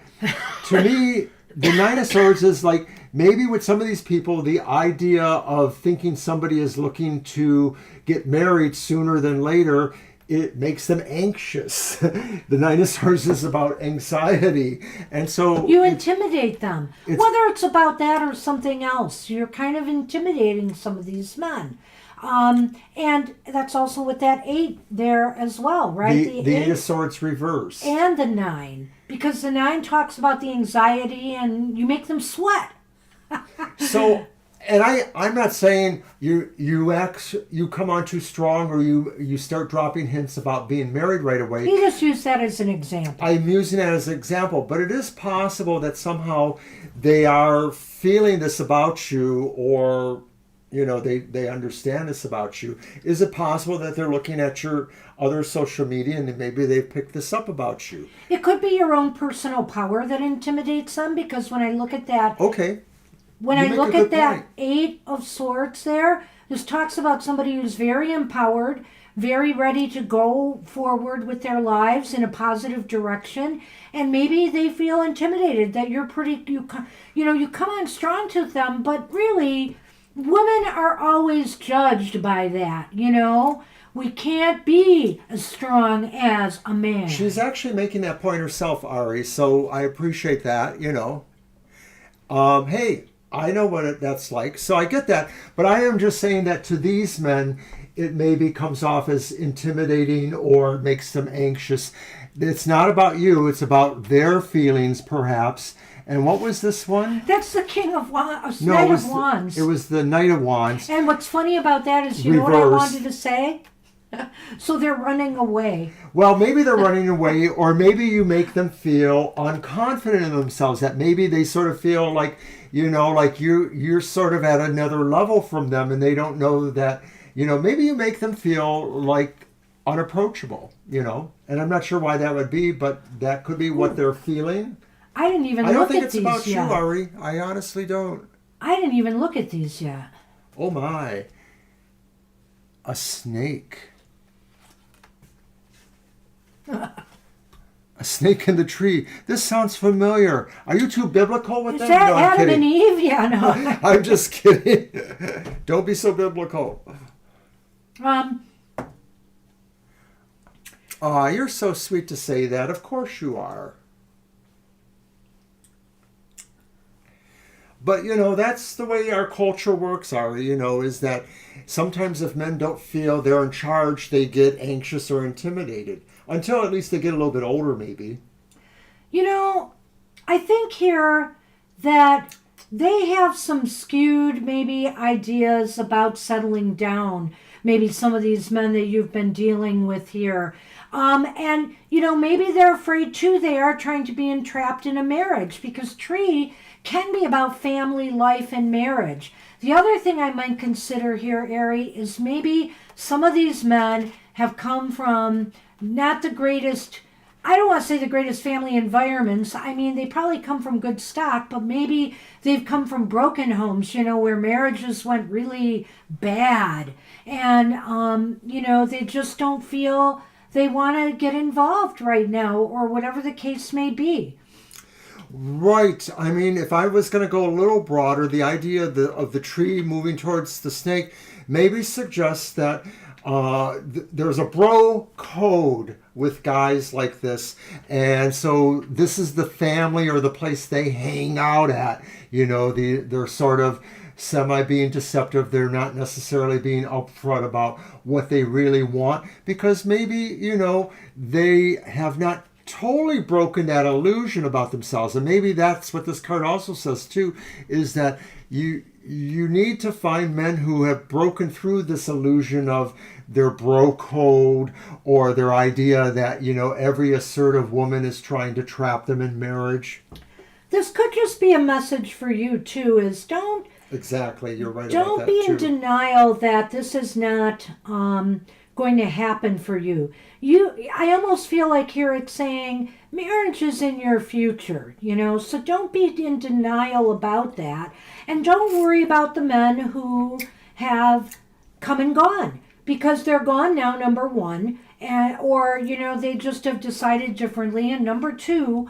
to me, the Nine of Swords is like, maybe with some of these people, the idea of thinking somebody is looking to get married sooner than later, it makes them anxious. The Nine of Swords is about anxiety. And so you intimidate them. Whether it's about that or something else, you're kind of intimidating some of these men. And that's also with that 8 there as well, right? The 8 of Swords reverse. And the 9. Because the 9 talks about the anxiety and you make them sweat. So, and I'm not saying you come on too strong or you start dropping hints about being married right away. You just use that as an example. I'm using that as an example, but it is possible that somehow they are feeling this about you, or they understand this about you. Is it possible that they're looking at your other social media and maybe they've picked this up about you? It could be your own personal power that intimidates them, because when I look at that, when I look at that 8 of Swords there, this talks about somebody who's very empowered, very ready to go forward with their lives in a positive direction, and maybe they feel intimidated that you come on strong to them, but really, women are always judged by that, We can't be as strong as a man. She's actually making that point herself, Ari, so I appreciate that, Hey, I know what that's like, so I get that. But I am just saying that to these men, it maybe comes off as intimidating or makes them anxious. It's not about you, it's about their feelings, perhaps. And what was this one? That's the King of Wands, Knight of Wands. It was the Knight of Wands. And what's funny about that is, you know what I wanted to say? So they're running away. Well, maybe they're running away, or maybe you make them feel unconfident in themselves, that maybe they sort of feel like, like you're sort of at another level from them, and they don't know that, maybe you make them feel like unapproachable, and I'm not sure why that would be, but that could be what they're feeling. I didn't even look at these yet. I don't think it's about you, Ari. I honestly don't. I didn't even look at these yet. Oh my. A snake. A snake in the tree. This sounds familiar. Are you too biblical with them? Is that Adam and Eve? Yeah, no. I'm just kidding. Don't be so biblical. You're so sweet to say that. Of course you are. But, that's the way our culture works, Ari, is that sometimes if men don't feel they're in charge, they get anxious or intimidated. Until at least they get a little bit older, maybe. I think here that they have some skewed, maybe, ideas about settling down. Maybe some of these men that you've been dealing with here. And, maybe they're afraid, too. They are trying to be entrapped in a marriage, because tree can be about family life and marriage. The other thing I might consider here, Ari, is maybe some of these men have come from not the greatest, I don't want to say the greatest family environments. I mean, they probably come from good stock, but maybe they've come from broken homes, where marriages went really bad. And, they just don't feel they want to get involved right now, or whatever the case may be. Right. I mean, if I was going to go a little broader, the idea of the tree moving towards the snake maybe suggests that there's a bro code with guys like this. And so this is the family or the place they hang out at. They're sort of being deceptive. They're not necessarily being upfront about what they really want, because maybe, they have not totally broken that illusion about themselves. And maybe that's what this card also says too, is that you need to find men who have broken through this illusion of their bro code, or their idea that every assertive woman is trying to trap them in marriage. This could just be a message for you too, is don't exactly, you're right don't about that be too. in denial that this is not going to happen for you. I almost feel like here it's saying marriage is in your future, so don't be in denial about that. And don't worry about the men who have come and gone, because they're gone now, number one, and or they just have decided differently, and number two,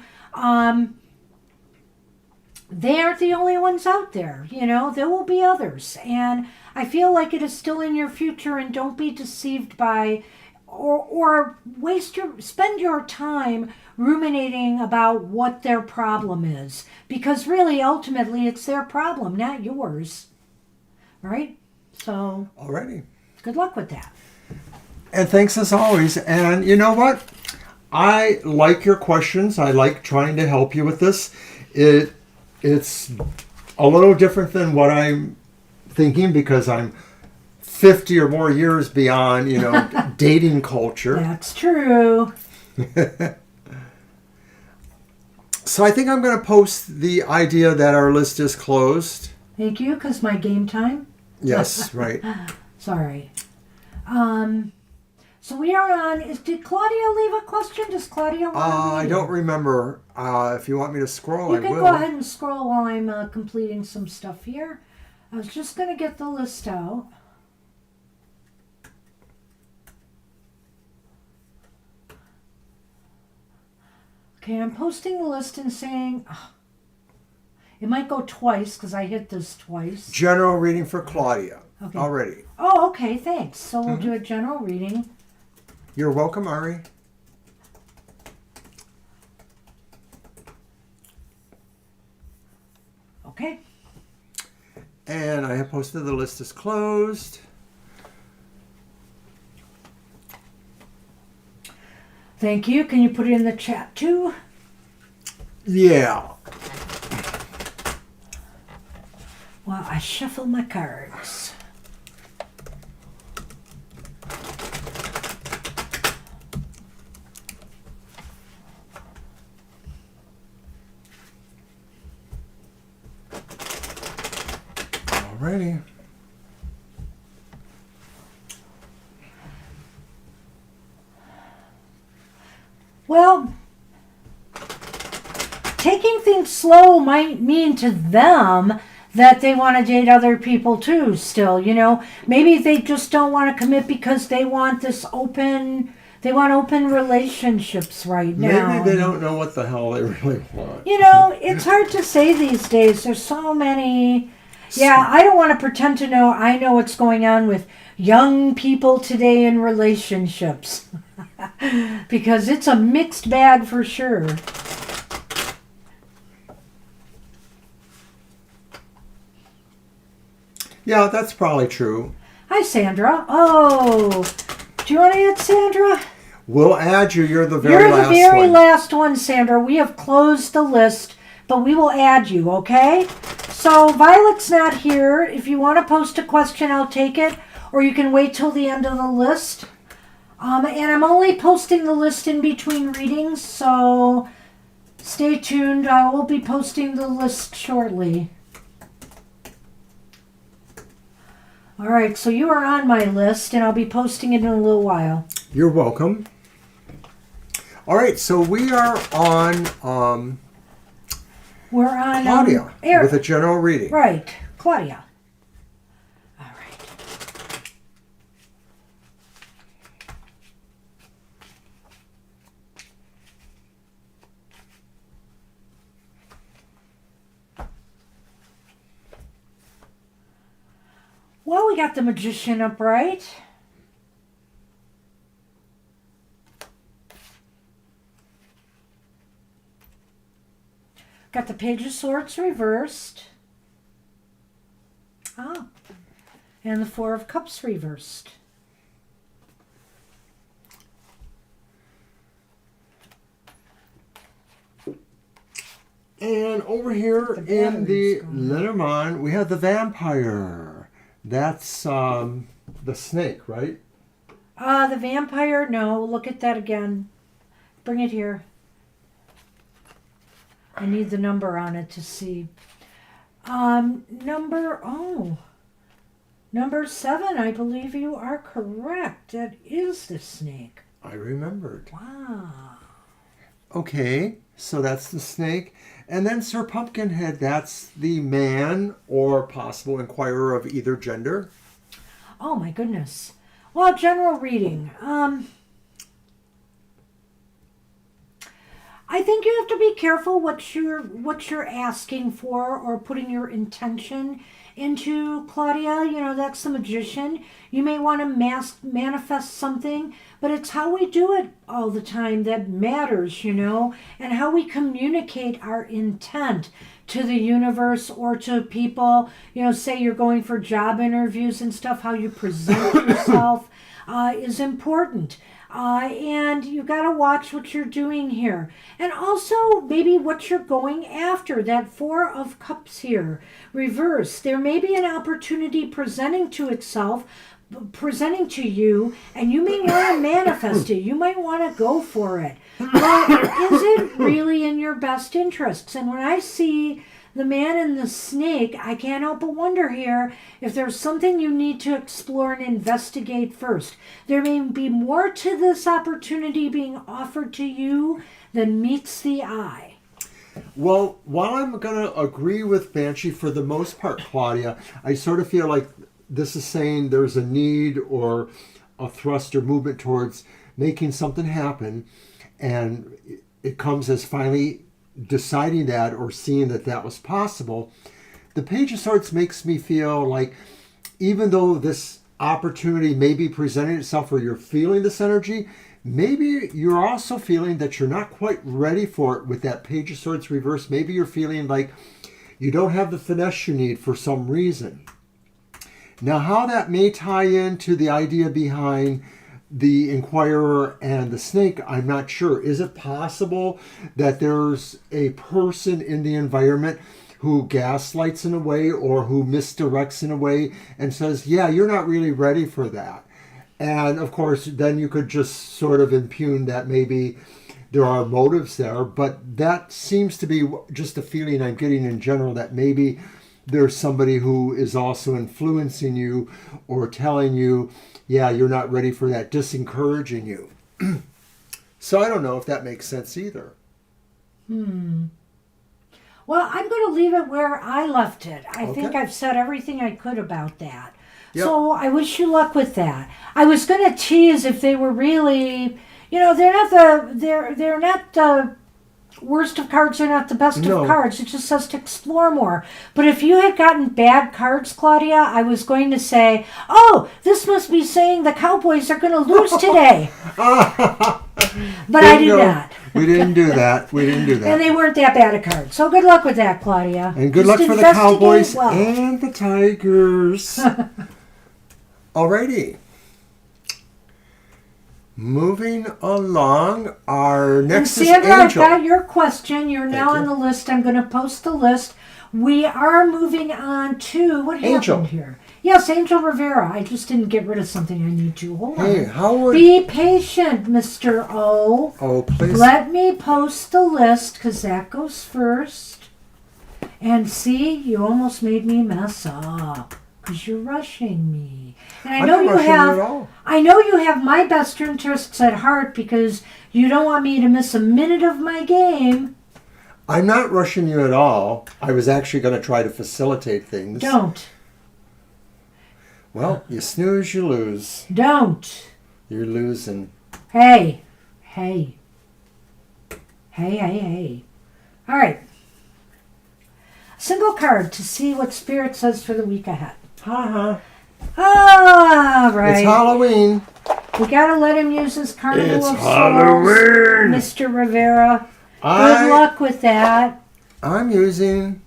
they aren't the only ones out there. There will be others, and I feel like it is still in your future, and don't be deceived by or spend your time ruminating about what their problem is, because really ultimately it's their problem, not yours. Right? So Alrighty. good luck with that. And thanks as always. And you know what? I like your questions. I like trying to help you with this. It's a little different than what I'm thinking, because I'm 50 or more years beyond, dating culture. That's true. So I think I'm going to post the idea that our list is closed. Thank you, because my game time. Yes, right. Sorry. So we are on. Did Claudia leave a question? Does Claudia want to read I it? don't remember. If you want me to scroll, You I can will. go ahead and scroll while I'm completing some stuff here. I was just going to get the list out. Okay, I'm posting the list and saying it might go twice because I hit this twice. General reading for Claudia. Okay. Already. Oh, okay, thanks. So we'll do a general reading. You're welcome, Ari. Okay. And I have posted the list is closed. Thank you. Can you put it in the chat too? Yeah. Well, I shuffle my cards. Alrighty. Well, taking things slow might mean to them that they want to date other people too still, Maybe they just don't want to commit because they want open relationships right now. Maybe they don't know what the hell they really want. It's hard to say these days. There's so many. Yeah, I don't want to pretend to know. I know what's going on with young people today in relationships. Because it's a mixed bag for sure. Yeah, that's probably true. Hi, Sandra. Oh, do you want to add Sandra? We'll add you. You're the very You're last the very one. last one, Sandra. We have closed the list, but we will add you, okay? So Violet's not here. If you want to post a question, I'll take it. Or you can wait till the end of the list. And I'm only posting the list in between readings, so stay tuned. I will be posting the list shortly. All right, so you are on my list, and I'll be posting it in a little while. You're welcome. All right, so we are on We're on Claudia with a general reading. Right, Claudia. All right. Well, we got the Magician upright. Got the Page of Swords reversed. Ah. And the Four of Cups reversed. And over here in the Lenormand, we have the vampire. That's the snake, right? The vampire, no. Look at that again. Bring it here. I need the number on it to see. Number 7, I believe you are correct. That is the snake. I remembered. Wow. Okay, so that's the snake. And then Sir Pumpkinhead, that's the man or possible inquirer of either gender. Oh my goodness. Well, general reading. I think you have to be careful what you're asking for or putting your intention into, Claudia. You know, that's the magician. You may want to manifest something, but it's how we do it all the time that matters, you know, and how we communicate our intent to the universe or to people. You know, say you're going for job interviews and stuff, how you present yourself is important. And you got to watch what you're doing here. And also maybe what you're going after. That Four of Cups here, reverse. There may be an opportunity presenting to you, and you may want to manifest it. You might want to go for it. But is it really in your best interests? And when I see the man and the snake, I can't help but wonder here if there's something you need to explore and investigate first. There may be more to this opportunity being offered to you than meets the eye. Well, while I'm going to agree with Banshee for the most part, Claudia, I sort of feel like this is saying there's a need or a thrust or movement towards making something happen, and it comes as finally deciding that or seeing that that was possible. The Page of Swords makes me feel like even though this opportunity may be presenting itself or you're feeling this energy, maybe you're also feeling that you're not quite ready for it with that Page of Swords reverse. Maybe you're feeling like you don't have the finesse you need for some reason. Now, how that may tie into the idea behind the Inquirer and the Snake, I'm not sure. Is it possible that there's a person in the environment who gaslights in a way or who misdirects in a way and says, yeah, you're not really ready for that? And of course, then you could just sort of impugn that maybe there are motives there, but that seems to be just a feeling I'm getting in general, that maybe there's somebody who is also influencing you or telling you, yeah, you're not ready for that, disencouraging you. So I don't know if that makes sense either. Well, I'm going to leave it where I left it. I think I've said everything I could about that. Yep. So I wish you luck with that. I was going to tease if they were really, you know, they're not the worst of cards, they're not the best of cards. It just says to explore more. But if you had gotten bad cards, Claudia, I was going to say, oh, this must be saying the Cowboys are going to lose today. But I did not. We didn't do that. And they weren't that bad a card. So good luck with that, Claudia. And good luck for the Cowboys and the Tigers. Alrighty. Moving along, our next is Angel. I've got your question. You're now on the list. I'm going to post the list. We are moving on to what happened here. Yes, Angel Rivera. I just didn't get rid of something I need to. Hold on. Be patient, Mr. O. Oh, please. Let me post the list because that goes first. And see, you almost made me mess up because you're rushing me. And I know you have my best interests at heart because you don't want me to miss a minute of my game. I'm not rushing you at all. I was actually going to try to facilitate things. Don't. Well, you snooze, you lose. Don't. You're losing. Hey. All right. Single card to see what Spirit says for the week ahead. All right. It's Halloween. We got to let him use his Carnival of Halloween. Souls, Mr. Rivera. Good luck with that. I'm using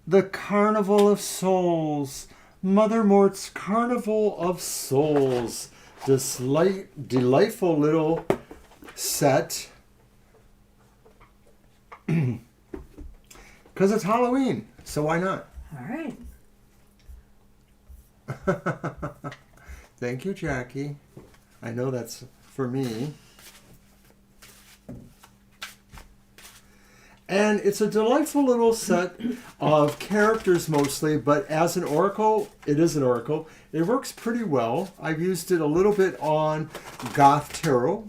the Carnival of Souls. Mother Mort's Carnival of Souls. This delightful little set. Because it's Halloween, so why not? All right. Thank you, Jackie. I know that's for me. And it's a delightful little set of characters mostly, but as an oracle, it is an oracle. It works pretty well. I've used it a little bit on Goth Tarot,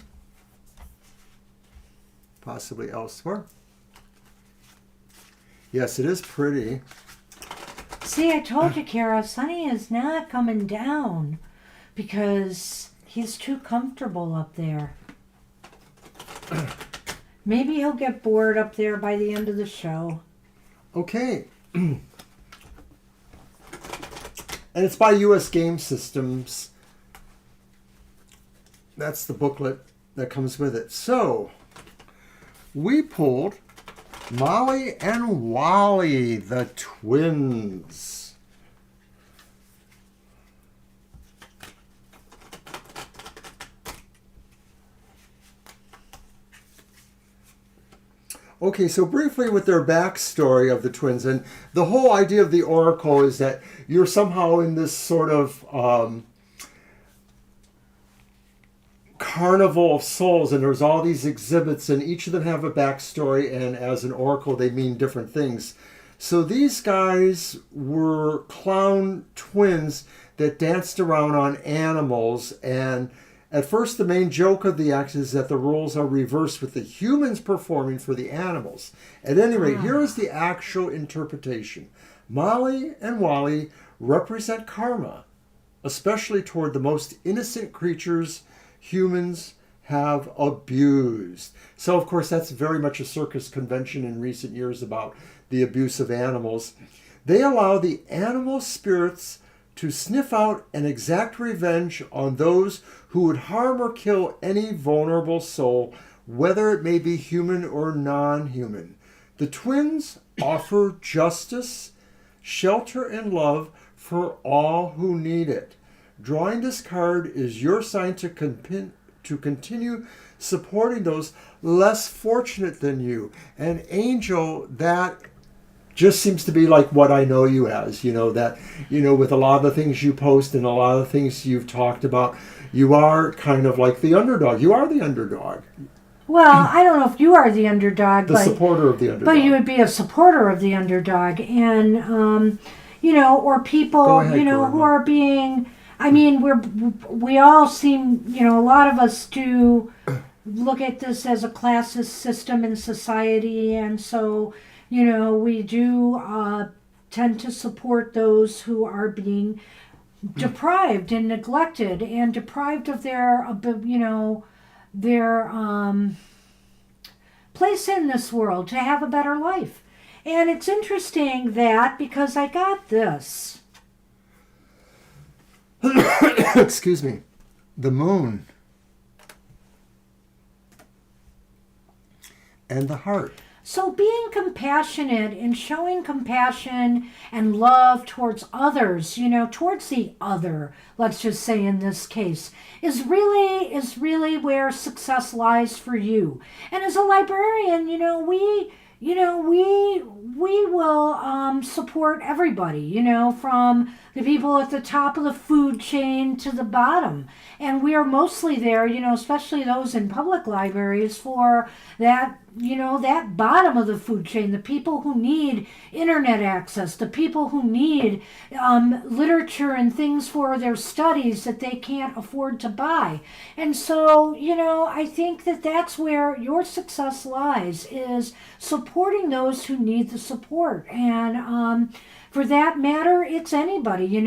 possibly elsewhere. Yes, it is pretty. See, I told you, Kara, Sonny is not coming down because he's too comfortable up there. Maybe he'll get bored up there by the end of the show. Okay. And it's by U.S. Game Systems. That's the booklet that comes with it. So, we pulled Molly and Wally, the twins. Okay, so briefly with their backstory of the twins, and the whole idea of the Oracle is that you're somehow in this sort of carnival of souls, and there's all these exhibits, and each of them have a backstory, and as an Oracle, they mean different things. So these guys were clown twins that danced around on animals, and at first, the main joke of the act is that the roles are reversed with the humans performing for the animals. At any rate, here is the actual interpretation. Molly and Wally represent karma, especially toward the most innocent creatures humans have abused. So, of course, that's very much a circus convention in recent years about the abuse of animals. They allow the animal spirits to sniff out and exact revenge on those who would harm or kill any vulnerable soul, whether it may be human or non-human. The twins offer justice, shelter, and love for all who need it. Drawing this card is your sign to continue supporting those less fortunate than you. And Angel, that just seems to be like what I know you as, that, with a lot of the things you post and a lot of the things you've talked about, you are kind of like the underdog. You are the underdog. Well, I don't know if you are the underdog. The supporter of the underdog. But you would be a supporter of the underdog. And, or people, ahead, who are being, we all seem, a lot of us do look at this as a classist system in society. And so, we do tend to support those who are being deprived and neglected and deprived of their place in this world to have a better life. And it's interesting that because I got this. Excuse me. The moon. And the heart. So being compassionate and showing compassion and love towards others, towards the other, let's just say in this case, is really where success lies for you. And as a librarian, we will support everybody, from the people at the top of the food chain to the bottom. And we are mostly there, especially those in public libraries, for that, that bottom of the food chain, the people who need internet access, the people who need literature and things for their studies that they can't afford to buy. And so, I think that that's where your success lies, is supporting those who need the support. And for that matter, it's anybody, in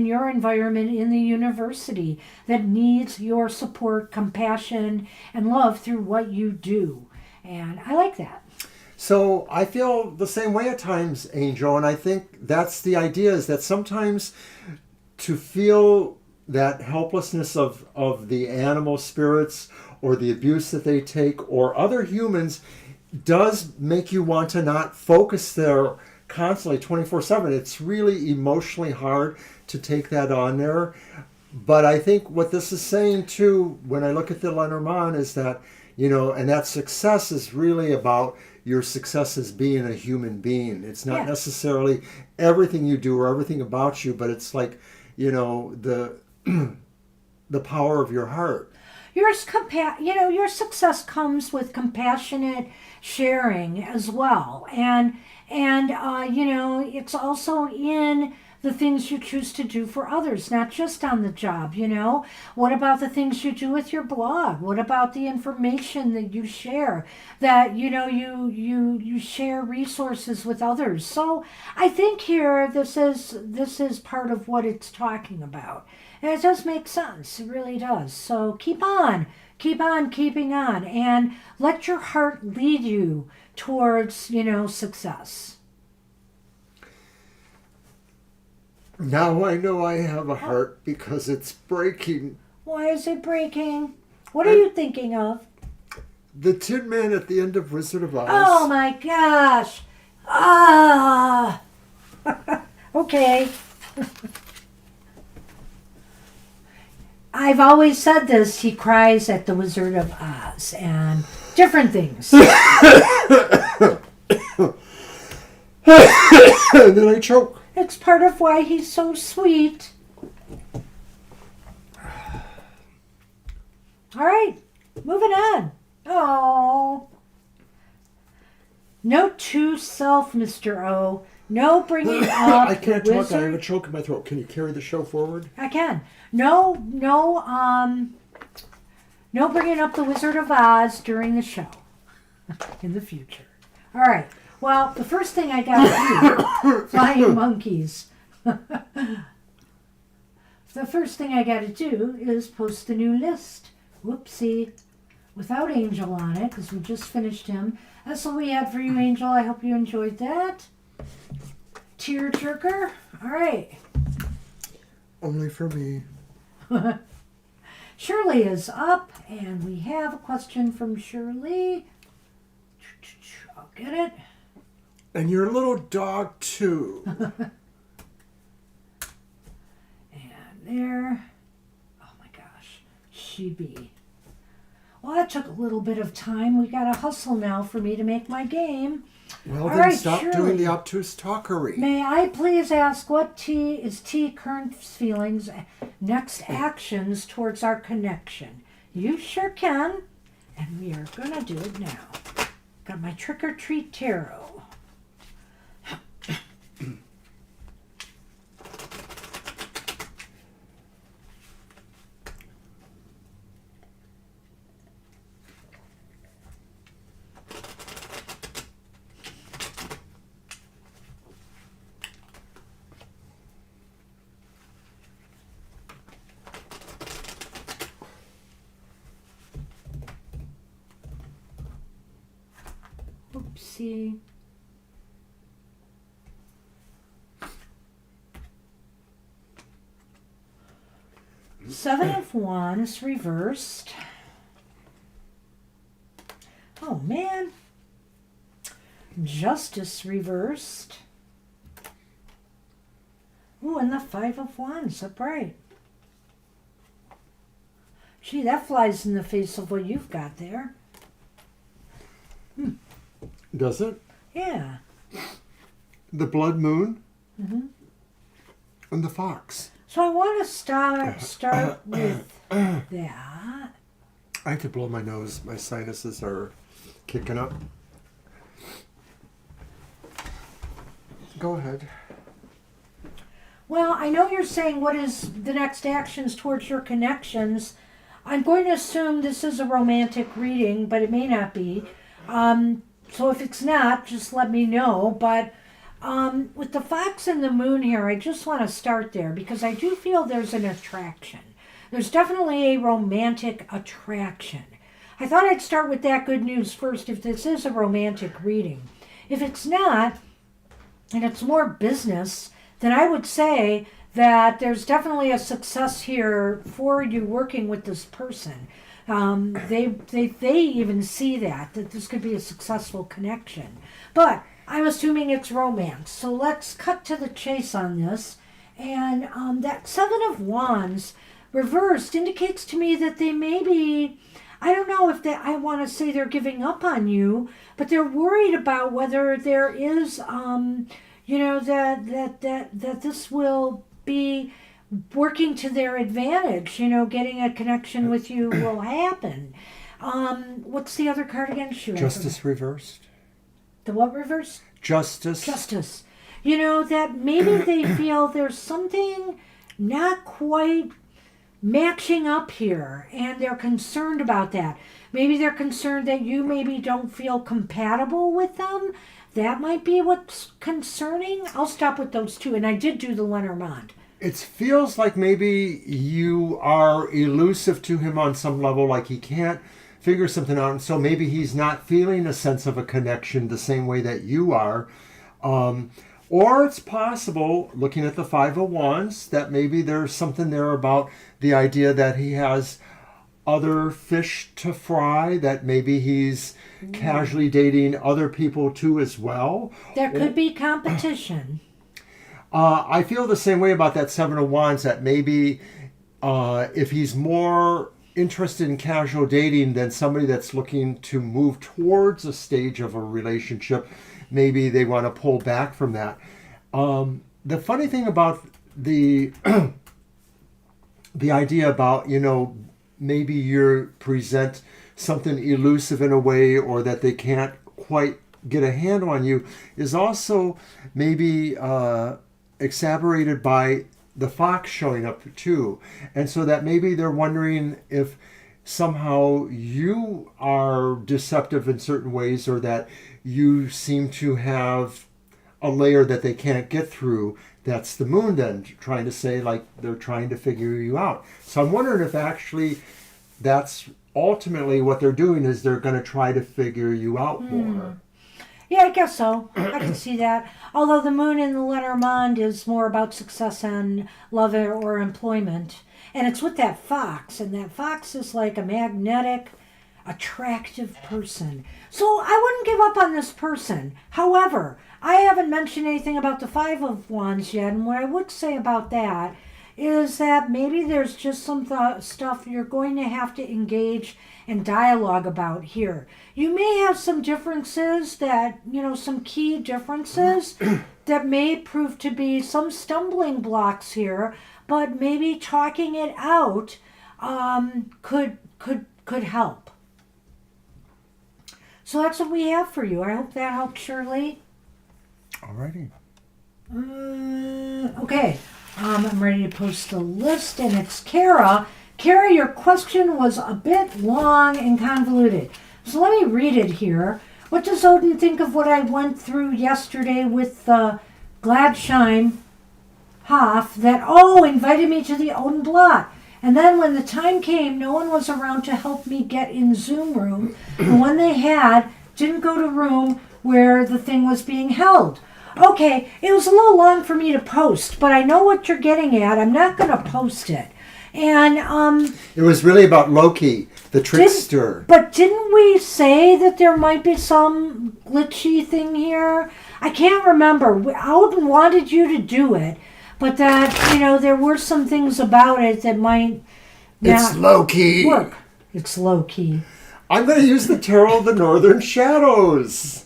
your environment, in the university, that needs your support, compassion, and love through what you do. And I like that. So I feel the same way at times, Angel, and I think that's the idea, is that sometimes to feel that helplessness of the animal spirits or the abuse that they take or other humans does make you want to not focus there constantly 24/7. It's really emotionally hard to take that on there. But I think what this is saying too, when I look at the Lenormand, is that, and that success is really about your success as being a human being. It's not necessarily everything you do or everything about you, but it's like, the the power of your heart. Your success comes with compassionate sharing as well. And it's also in the things you choose to do for others, not just on the job, you know? What about the things you do with your blog? What about the information that you share? That, you know, you share resources with others. So I think here this is part of what it's talking about. And it does make sense. It really does. So keep on keeping on, and let your heart lead you towards, you know, success. Now I know I have a heart because it's breaking. Why is it breaking? What are you thinking of? The Tin Man at the end of Wizard of Oz. Oh my gosh. Ah. Okay. I've always said this. He cries at the Wizard of Oz and different things. And then I choke. It's part of why he's so sweet. All right, moving on. Oh. Note to self, Mr. O. No bringing up I can't the talk. wizard. I have a choke in my throat. Can you carry the show forward? I can. No bringing up the Wizard of Oz during the show in the future. All right. Well, the first thing I got to do, flying monkeys. The first thing I got to do is post the new list. Whoopsie. Without Angel on it, because we just finished him. That's what we had for you, Angel. I hope you enjoyed that. Tear jerker. All right. Only for me. Shirley is up, and we have a question from Shirley. I'll get it. And your little dog, too. And there. Oh my gosh. She be. Well, that took a little bit of time. We got to hustle now for me to make my game. Well, All then right, stop Shirley. doing the obtuse talkery. May I please ask what is T current feelings, next actions towards our connection? You sure can. And we are going to do it now. Got my trick or treat tarot. Oopsie. Seven of Wands reversed. Oh man. Justice reversed. Ooh, and the Five of Wands upright. Gee, that flies in the face of what you've got there. Does it? Yeah. The blood moon Mm-hmm. and the fox. So I want to start with that. I have to blow my nose. My sinuses are kicking up. Go ahead. Well, I know you're saying what is the next actions towards your connections. I'm going to assume this is a romantic reading, but it may not be. So if it's not, just let me know. But with the fox and the moon here, I just want to start there because I do feel there's an attraction. There's definitely a romantic attraction. I thought I'd start with that good news first if this is a romantic reading. If it's not, and it's more business, then I would say that there's definitely a success here for you working with this person. They even see that this could be a successful connection. But I'm assuming it's romance. So let's cut to the chase on this. And that Seven of Wands reversed indicates to me that they may be, I don't know if I want to say they're giving up on you, but they're worried about whether there is, that this will be working to their advantage, getting a connection with you will happen. What's the other card again? Shoot, Justice reversed. the what reversed? Justice. Justice. that maybe they feel there's something not quite matching up here, and they're concerned about that. Maybe they're concerned that you maybe don't feel compatible with them. That might be what's concerning. I'll stop with those two. And I did do the Lenormand. It feels like maybe you are elusive to him on some level, like he can't figure something out, and so maybe he's not feeling a sense of a connection the same way that you are. Or it's possible, looking at the Five of Wands, that maybe there's something there about the idea that he has other fish to fry, that maybe he's casually dating other people too as well. There could be competition. I feel the same way about that Seven of Wands, that maybe if he's more interested in casual dating than somebody that's looking to move towards a stage of a relationship, maybe they want to pull back from that. The funny thing about the the idea about, maybe you present something elusive in a way, or that they can't quite get a handle on you, is also maybe exacerbated by the fox showing up too. And so that maybe they're wondering if somehow you are deceptive in certain ways, or that you seem to have a layer that they can't get through. That's the moon then trying to say, like, they're trying to figure you out. So I'm wondering if actually that's ultimately what they're doing, is they're going to try to figure you out more. Yeah, I guess so. I can see that. Although the moon in the Lenormand is more about success and love or employment. And it's with that fox. And that fox is like a magnetic, attractive person. So I wouldn't give up on this person. However, I haven't mentioned anything about the Five of Wands yet. And what I would say about that is that maybe there's just some stuff you're going to have to engage in dialogue about here. You may have some differences that, some key differences that may prove to be some stumbling blocks here, but maybe talking it out could help. So that's what we have for you. I hope that helped, Shirley. Alrighty. Okay. I'm ready to post the list, and it's Kara. Kara, your question was a bit long and convoluted. So let me read it here. What does Odin think of what I went through yesterday with the Gladsheim Hof that, invited me to the Odin Blot? And then when the time came, no one was around to help me get in Zoom room. And when they had, didn't go to room where the thing was being held. Okay, it was a little long for me to post, but I know what you're getting at. I'm not going to post it. And it was really about Loki, the trickster. But didn't we say that there might be some glitchy thing here? I can't remember. Odin wanted you to do it, but that, there were some things about it that might It's low-key. work. It's low-key. I'm going to use the Tarot of the Northern Shadows.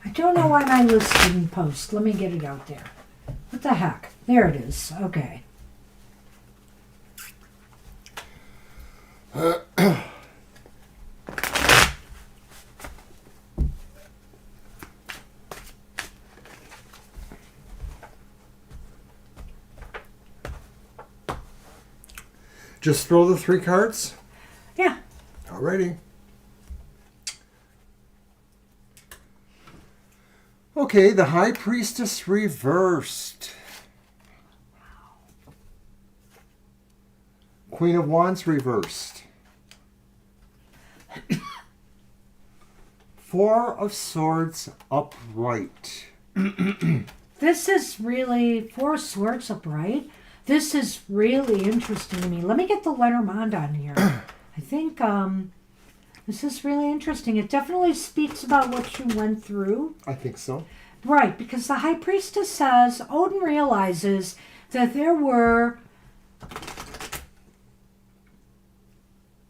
I don't know why my list didn't post. Let me get it out there. What the heck? There it is. Okay. Just throw the 3 cards? Yeah. Alrighty. Okay, the High Priestess reversed. Queen of Wands reversed. 4 of Swords upright. This is really 4 Swords upright. This is really interesting to me. Let me get the Lenormand on here. I think this is really interesting. It definitely speaks about what you went through. I think so. Right, because the High Priestess says Odin realizes that there were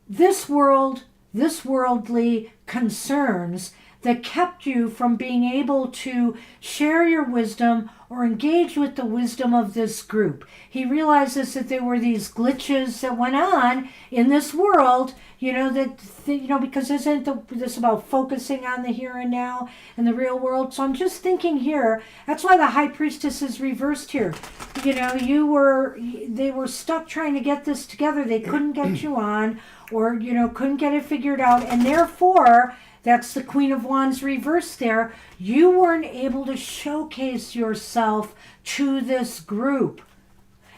this worldly concerns that kept you from being able to share your wisdom or engage with the wisdom of this group. He realizes that there were these glitches that went on in this world, because isn't this about focusing on the here and now and the real world? So I'm just thinking here, that's why the High Priestess is reversed here. They were stuck trying to get this together. They couldn't get you on, or, couldn't get it figured out, and therefore, that's the Queen of Wands reversed there. You weren't able to showcase yourself to this group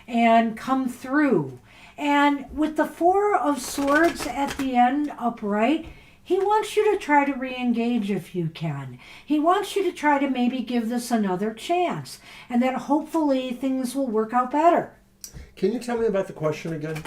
and come through. And with the Four of Swords at the end upright, he wants you to try to re-engage if you can. He wants you to try to maybe give this another chance, and that hopefully things will work out better. Can you tell me about the question again?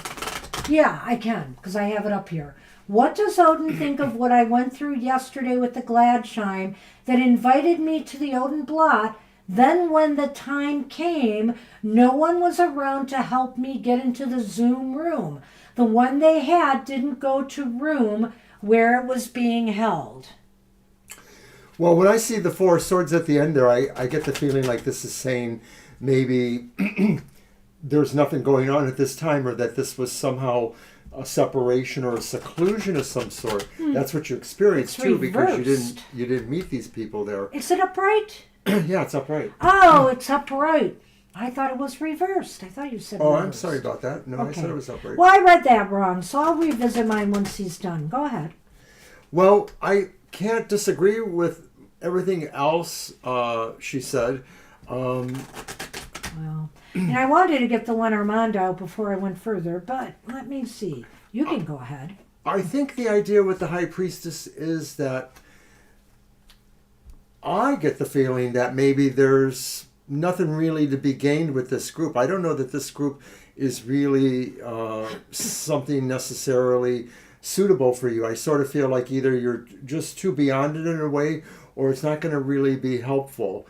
Yeah, I can, because I have it up here. What does Odin think of what I went through yesterday with the Gladshime that invited me to the Odin Blot? Then when the time came, no one was around to help me get into the Zoom room. The one they had didn't go to room where it was being held. Well, when I see the Four of Swords at the end there, I get the feeling like this is saying maybe there's nothing going on at this time, or that this was somehow a separation or a seclusion of some sort. That's what you experienced too, because you didn't meet these people there. Is it upright? Yeah, it's upright. Oh, it's upright. I thought it was reversed. I thought you said reversed. I'm sorry about that. No, okay. I said it was upright. Well, I read that wrong, so I'll revisit mine once he's done. Go ahead. Well, I can't disagree with everything else she said. Well, and I wanted to get the Lenormand out before I went further, but let me see. You can go ahead. I think the idea with the High Priestess is that I get the feeling that maybe there's nothing really to be gained with this group. I don't know that this group is really something necessarily suitable for you. I sort of feel like either you're just too beyond it in a way, or it's not going to really be helpful.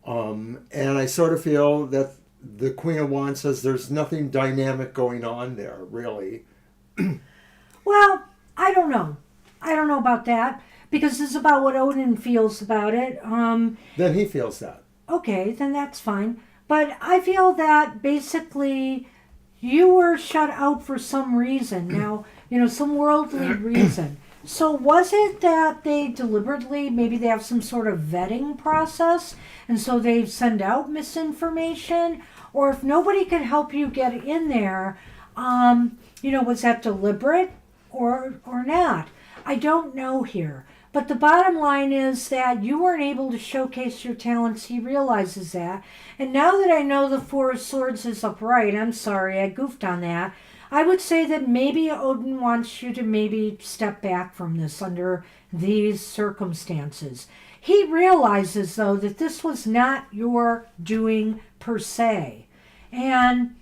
And I sort of feel that the Queen of Wands says there's nothing dynamic going on there, really. Well, I don't know. I don't know about that, because this is about what Odin feels about it. Then he feels that. Okay, then that's fine. But I feel that basically you were shut out for some reason. Now, some worldly reason. So was it that they deliberately, maybe they have some sort of vetting process, and so they send out misinformation? Or if nobody could help you get in there, was that deliberate or not? I don't know here. But the bottom line is that you weren't able to showcase your talents. He realizes that. And now that I know the Four of Swords is upright, I'm sorry, I goofed on that. I would say that maybe Odin wants you to maybe step back from this under these circumstances. He realizes, though, that this was not your doing per se. And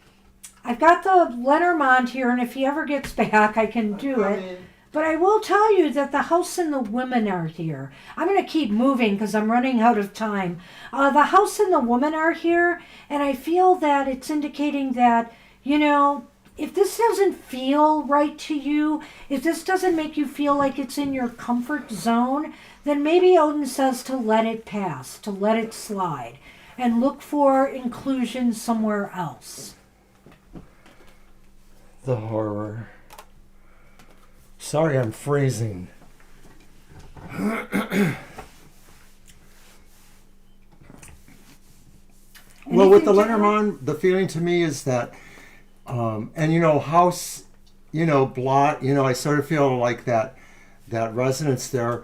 I've got the Lenormand here, and if he ever gets back, I can do it. But I will tell you that the house and the women are here. I'm going to keep moving because I'm running out of time. The house and the women are here, and I feel that it's indicating that, if this doesn't feel right to you, if this doesn't make you feel like it's in your comfort zone, then maybe Odin says to let it pass, to let it slide, and look for inclusion somewhere else. The horror. Sorry, I'm freezing. Well, with the Lenormand, the feeling to me is that, house, blot, I sort of feel like that resonance there.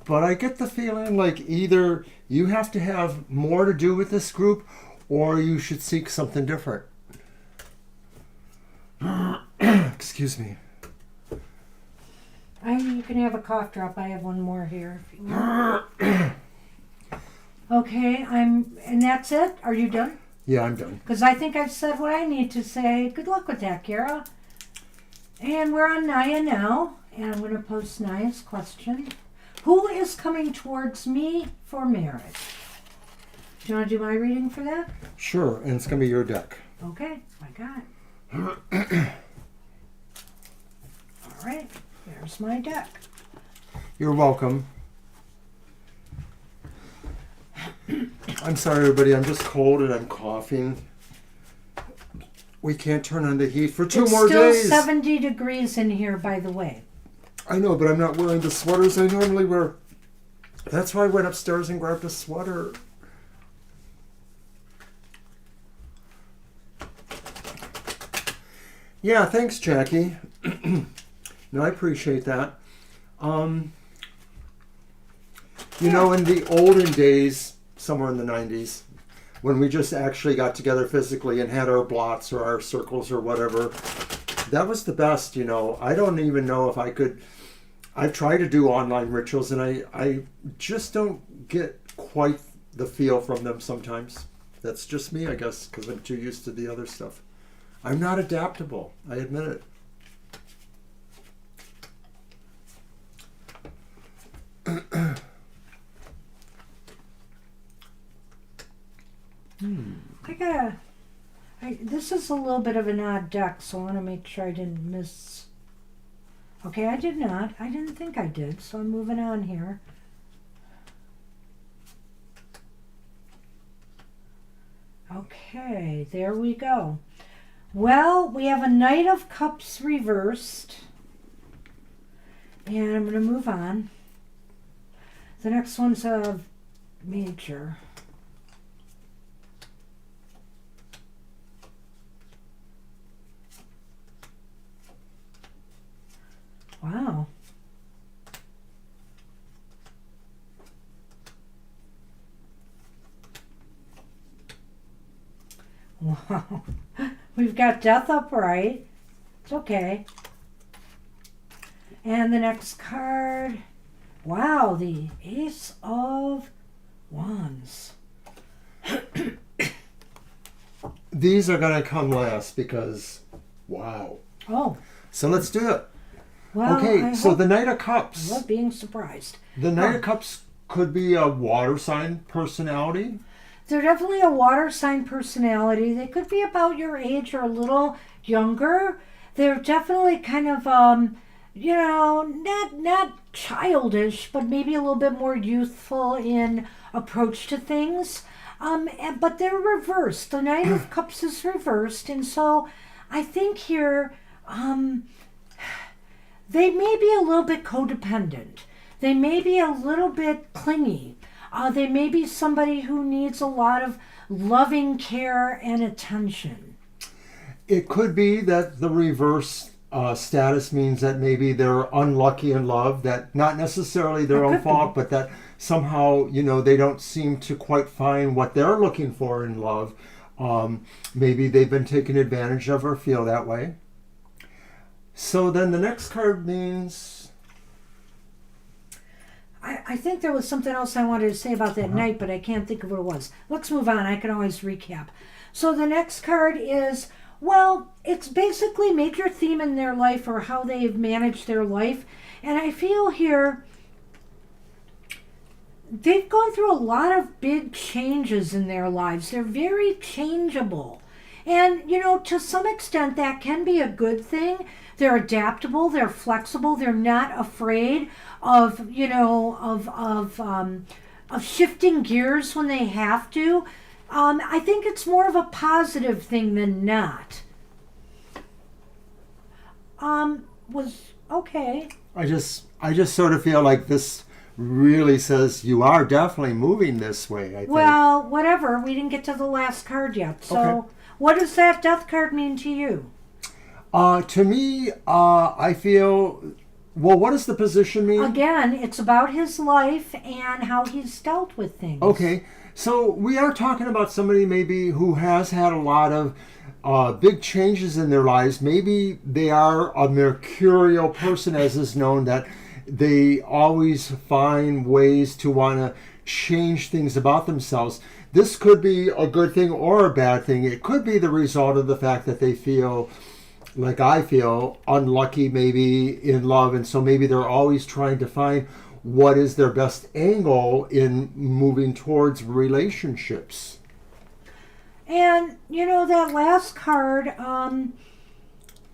But I get the feeling like either you have to have more to do with this group, or you should seek something different. Excuse me. You can have a cough drop. I have one more here if you want. Okay, and that's it? Are you done? Yeah, I'm done. Because I think I've said what I need to say. Good luck with that, Kara. And we're on Naya now, and I'm going to post Naya's question. Who is coming towards me for marriage? Do you want to do my reading for that? Sure, and it's going to be your deck. Okay, I got it. All right. There's my deck. You're welcome. I'm sorry, everybody. I'm just cold and I'm coughing. We can't turn on the heat for two more days. It's still 70 degrees in here, by the way. I know, but I'm not wearing the sweaters I normally wear. That's why I went upstairs and grabbed a sweater. Yeah, thanks, Jackie. No, I appreciate that. You know, in the olden days, somewhere in the 90s, when we just actually got together physically and had our blots or our circles or whatever, that was the best, you know. I don't even know if I could. I've tried to do online rituals and I just don't get quite the feel from them sometimes. That's just me, I guess, because I'm too used to the other stuff. I'm not adaptable, I admit it. This is a little bit of an odd deck, so I want to make sure I didn't miss. Okay, I did not. I didn't think I did, so I'm moving on here. Okay, there we go. Well, we have a Knight of Cups reversed. And I'm going to move on. The next one's a Major. Wow. Wow. We've got Death upright. It's okay. And the next card. Wow, the Ace of Wands. These are going to come last because, wow. Oh. So let's do it. Well, okay, so the Knight of Cups. I love being surprised. The Knight of Cups could be a water sign personality. They're definitely a water sign personality. They could be about your age or a little younger. They're definitely kind of, you know, not childish, but maybe a little bit more youthful in approach to things. But they're reversed. The Knight of Cups is reversed, and so I think here, they may be a little bit codependent. They may be a little bit clingy. They may be somebody who needs a lot of loving care and attention. It could be that the reverse status means that maybe they're unlucky in love, that not necessarily their own fault, but that somehow, you know, they don't seem to quite find what they're looking for in love. Maybe they've been taken advantage of or feel that way. So then the next card means... I think there was something else I wanted to say about that night, but I can't think of what it was. Let's move on. I can always recap. So the next card is, well, it's basically major theme in their life or how they've managed their life. And I feel here they've gone through a lot of big changes in their lives. They're very changeable. And, you know, to some extent that can be a good thing. They're adaptable, they're flexible, they're not afraid of, you know, of shifting gears when they have to. I think it's more of a positive thing than not. Was okay. I just sort of feel like this really says you are definitely moving this way, I think. Well, whatever. We didn't get to the last card yet. So okay. What does that death card mean to you? To me, I feel... Well, what does the position mean? Again, it's about his life and how he's dealt with things. Okay. So we are talking about somebody maybe who has had a lot of big changes in their lives. Maybe they are a mercurial person, as is known, that they always find ways to want to change things about themselves. This could be a good thing or a bad thing. It could be the result of the fact that they feel, like I feel, unlucky maybe in love, and so maybe they're always trying to find what is their best angle in moving towards relationships. And, you know, that last card,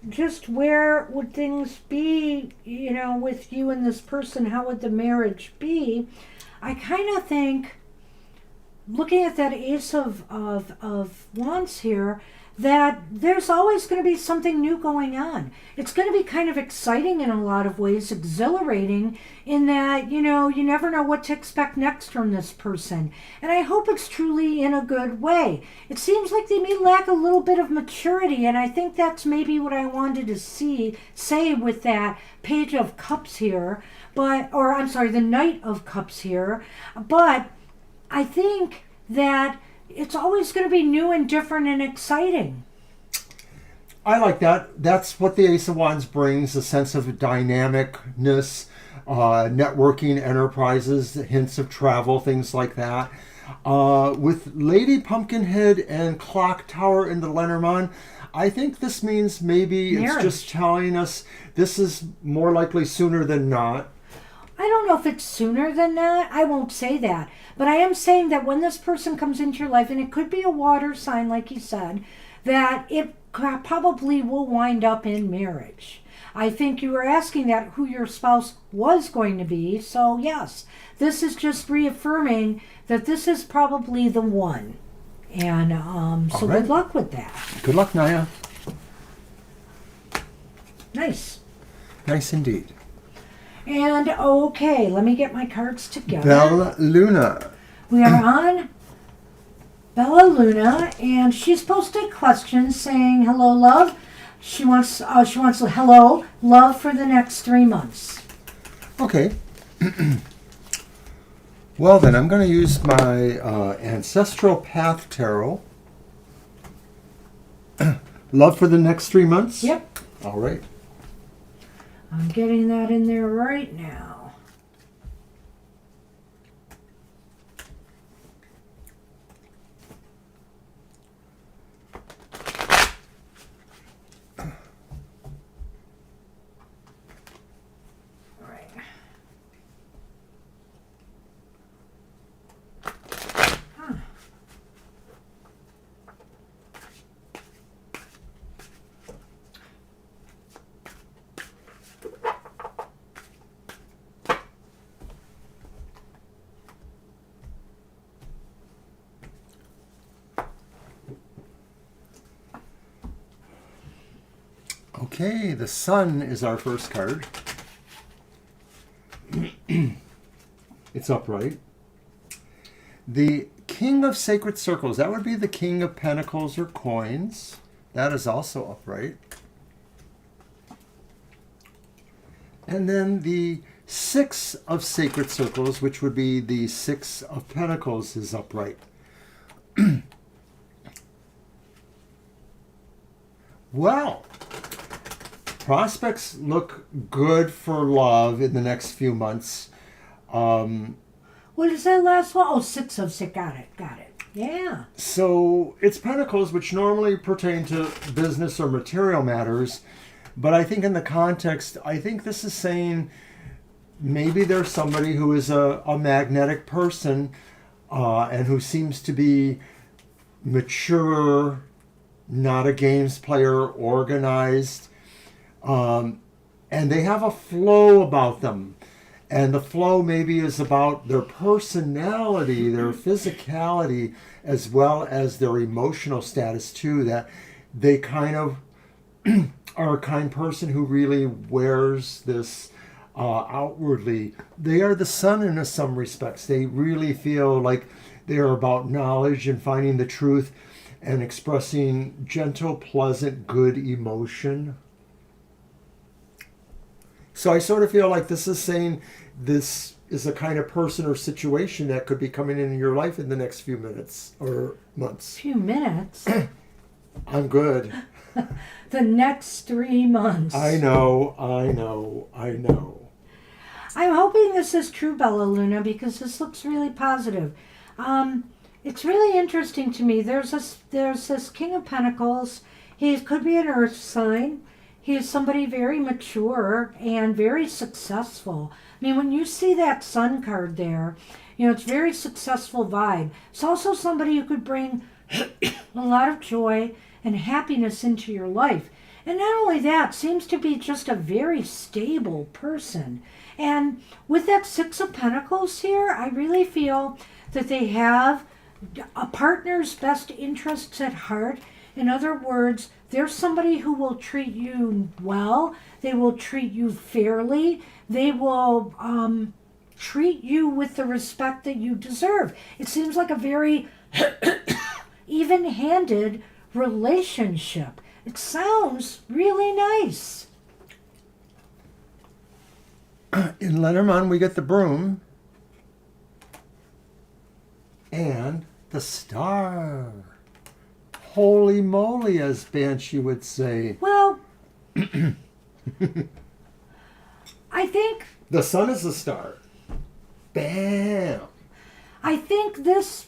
just where would things be, you know, with you and this person? How would the marriage be? I kind of think looking at that Ace of Wands here, that there's always going to be something new going on. It's going to be kind of exciting in a lot of ways, exhilarating in that, you never know what to expect next from this person. And I hope it's truly in a good way. It seems like they may lack a little bit of maturity, and I think that's maybe what I wanted to say with that Page of Cups here, the Knight of Cups here. But I think that it's always going to be new and different and exciting. I like that. That's what the Ace of Wands brings, a sense of dynamicness, networking, enterprises, hints of travel, things like that. With Lady Pumpkinhead and Clock Tower in the Lenormand, I think this means maybe Marriage. It's just telling us this is more likely sooner than not. I don't know if it's sooner than that. I won't say that. But I am saying that when this person comes into your life, and it could be a water sign, like you said, that it probably will wind up in marriage. I think you were asking that who your spouse was going to be. So yes, this is just reaffirming that this is probably the one. And so right. Good luck with that. Good luck, Naya. Nice. Nice indeed. And okay, let me get my cards together. Bella Luna. We are on Bella Luna, and she's posted questions saying, "Hello, love." She wants hello, love for the next 3 months. Okay. Well, then I'm going to use my Ancestral Path Tarot. Love for the next 3 months? Yep, All right. I'm getting that in there right now. All right. Huh. Okay, the Sun is our first card. It's upright. The King of Sacred Circles, that would be the King of Pentacles or Coins. That is also upright. And then the Six of Sacred Circles, which would be the Six of Pentacles, is upright. Well, prospects look good for love in the next few months. What is that last one? Oh, Six of Six. Got it. Yeah. So it's Pentacles, which normally pertain to business or material matters. But I think in the context, I think this is saying maybe there's somebody who is a magnetic person and who seems to be mature, not a games player, organized. And they have a flow about them. And the flow maybe is about their personality, their physicality, as well as their emotional status too, that they kind of are a kind person who really wears this outwardly. They are the sun in some respects. They really feel like they are about knowledge and finding the truth and expressing gentle, pleasant, good emotion. So I sort of feel like this is saying this is a kind of person or situation that could be coming in your life in the next few minutes or months. Few minutes. I'm good. The next 3 months. I know. I'm hoping this is true, Bella Luna, because this looks really positive. It's really interesting to me. There's this King of Pentacles. He could be an earth sign. He is somebody very mature and very successful. I mean, when you see that Sun card there, it's very successful vibe. It's also somebody who could bring a lot of joy and happiness into your life. And not only that, seems to be just a very stable person. And with that Six of Pentacles here, I really feel that they have a partner's best interests at heart. In other words, they're somebody who will treat you well. They will treat you fairly. They will treat you with the respect that you deserve. It seems like a very even-handed relationship. It sounds really nice. In Lenormand, we get the broom and the star. Holy moly, as Banshee would say. Well, I think The sun is the star. Bam! I think this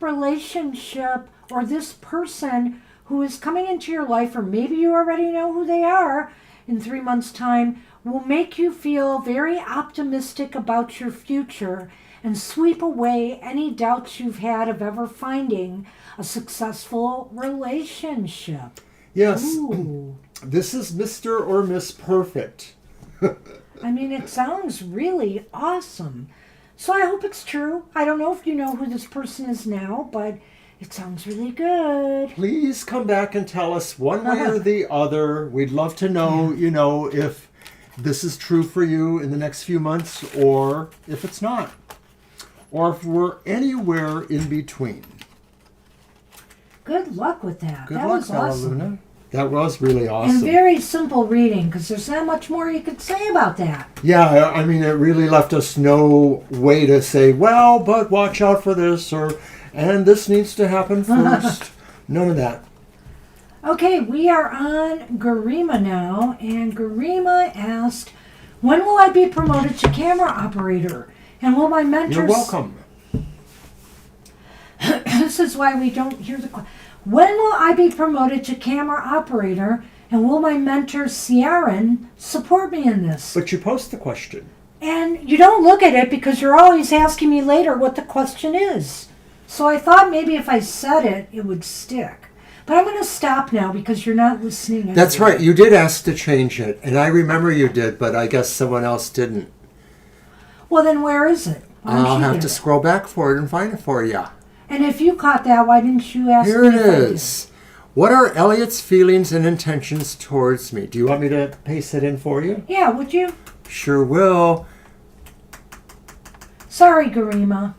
relationship or this person who is coming into your life, or maybe you already know who they are in 3 months' time, will make you feel very optimistic about your future and sweep away any doubts you've had of ever finding a successful relationship. Yes, Ooh. this is Mr. or Miss Perfect. I mean, it sounds really awesome. So I hope it's true. I don't know if you know who this person is now, but it sounds really good. Please come back and tell us one way or the other. We'd love to know, if this is true for you in the next few months or if it's not. Or if we're anywhere in between. Good luck with that. Good That luck, was awesome. Luna. That was really awesome. And very simple reading, because there's not much more you could say about that. Yeah, I mean, it really left us no way to say, well, but watch out for this, and this needs to happen first. None of that. Okay, we are on Garima now, and Garima asked, when will I be promoted to camera operator? And will my mentors... You're welcome. This is why we don't hear the question. When will I be promoted to camera operator? And will my mentor, Ciaran, support me in this? But you post the question. And you don't look at it because you're always asking me later what the question is. So I thought maybe if I said it, it would stick. But I'm going to stop now because you're not listening anymore. That's right. You did ask to change it. And I remember you did, but I guess someone else didn't. Well, then where is it? Why don't I'll you have get to it? scroll back for it and find it for you. And if you caught that, why didn't you ask Here me it if I did? is. What are Elliot's feelings and intentions towards me? Do you want me to paste it in for you? Yeah, would you? Sure will. Sorry, Garima.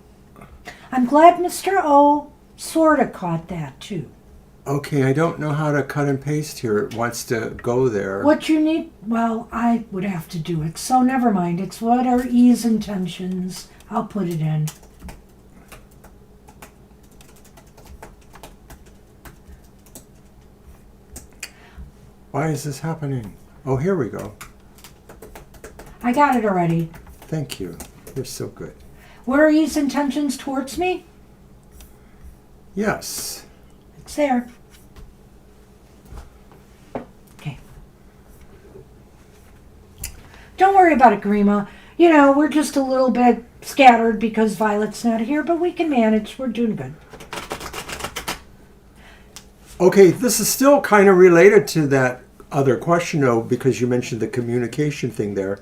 I'm glad Mr. O sort of caught that, too. Okay, I don't know how to cut and paste here. It wants to go there. What you need, well, I would have to do it, so never mind. It's what are E's intentions. I'll put it in. Why is this happening? Oh, here we go. I got it already. Thank you. You're so good. What are E's intentions towards me? Yes. It's there. Okay. Don't worry about it, Garima. You know, we're just a little bit scattered because Violet's not here, but we can manage. We're doing good. Okay, this is still kind of related to that other question, though, because you mentioned the communication thing there.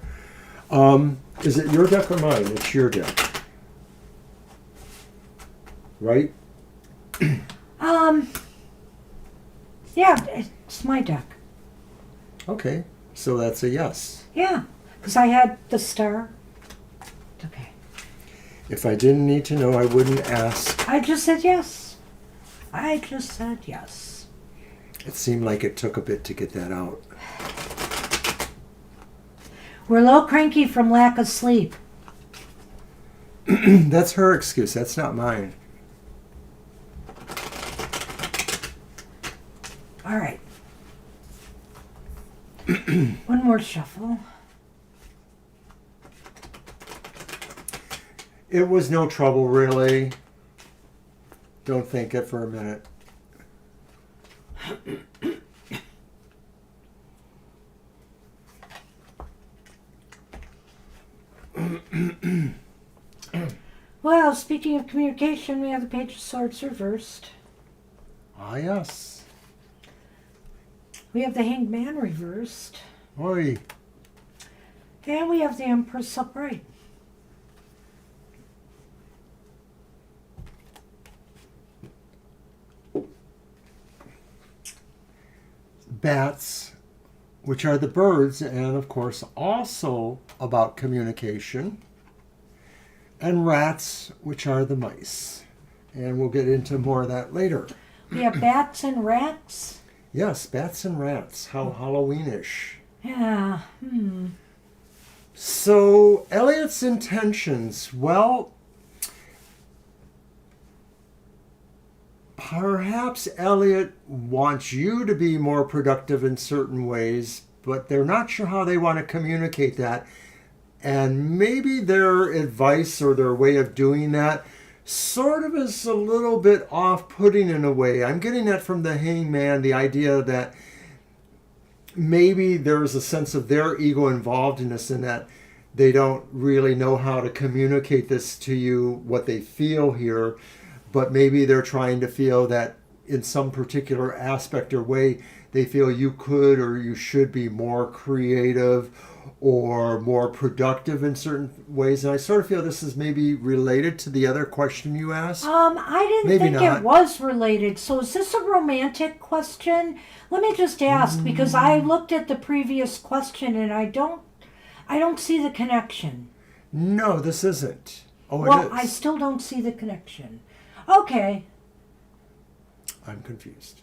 Is it your deck or mine? It's your deck. Right? Yeah, it's my deck. Okay, so that's a yes. Yeah, because I had the star. Okay. If I didn't need to know, I wouldn't ask. I just said yes. I just said yes. It seemed like it took a bit to get that out. We're a little cranky from lack of sleep. That's her excuse. That's not mine. All right. One more shuffle. It was no trouble, really. Don't think it for a minute. Well, speaking of communication, we have the Page of Swords reversed. Ah, yes. We have the Hanged Man reversed. Oi. And we have the Empress upright. bats, which are the birds, and of course also about communication, and rats, which are the mice. And we'll get into more of that later. We have bats and rats. Yes, bats and rats. How Halloweenish. Yeah. So, Elliot's intentions. Well, perhaps Elliot wants you to be more productive in certain ways, but they're not sure how they want to communicate that. And maybe their advice or their way of doing that sort of is a little bit off-putting in a way. I'm getting that from the hangman, the idea that maybe there's a sense of their ego involved in this and that they don't really know how to communicate this to you, what they feel here, but maybe they're trying to feel that in some particular aspect or way, they feel you could or you should be more creative or more productive in certain ways. And I sort of feel this is maybe related to the other question you asked. I didn't Maybe think not. it was related. So is this a romantic question? Let me just ask, because I looked at the previous question and I don't see the connection. No, this isn't. Oh, Well, it is. I still don't see the connection. Okay. I'm confused.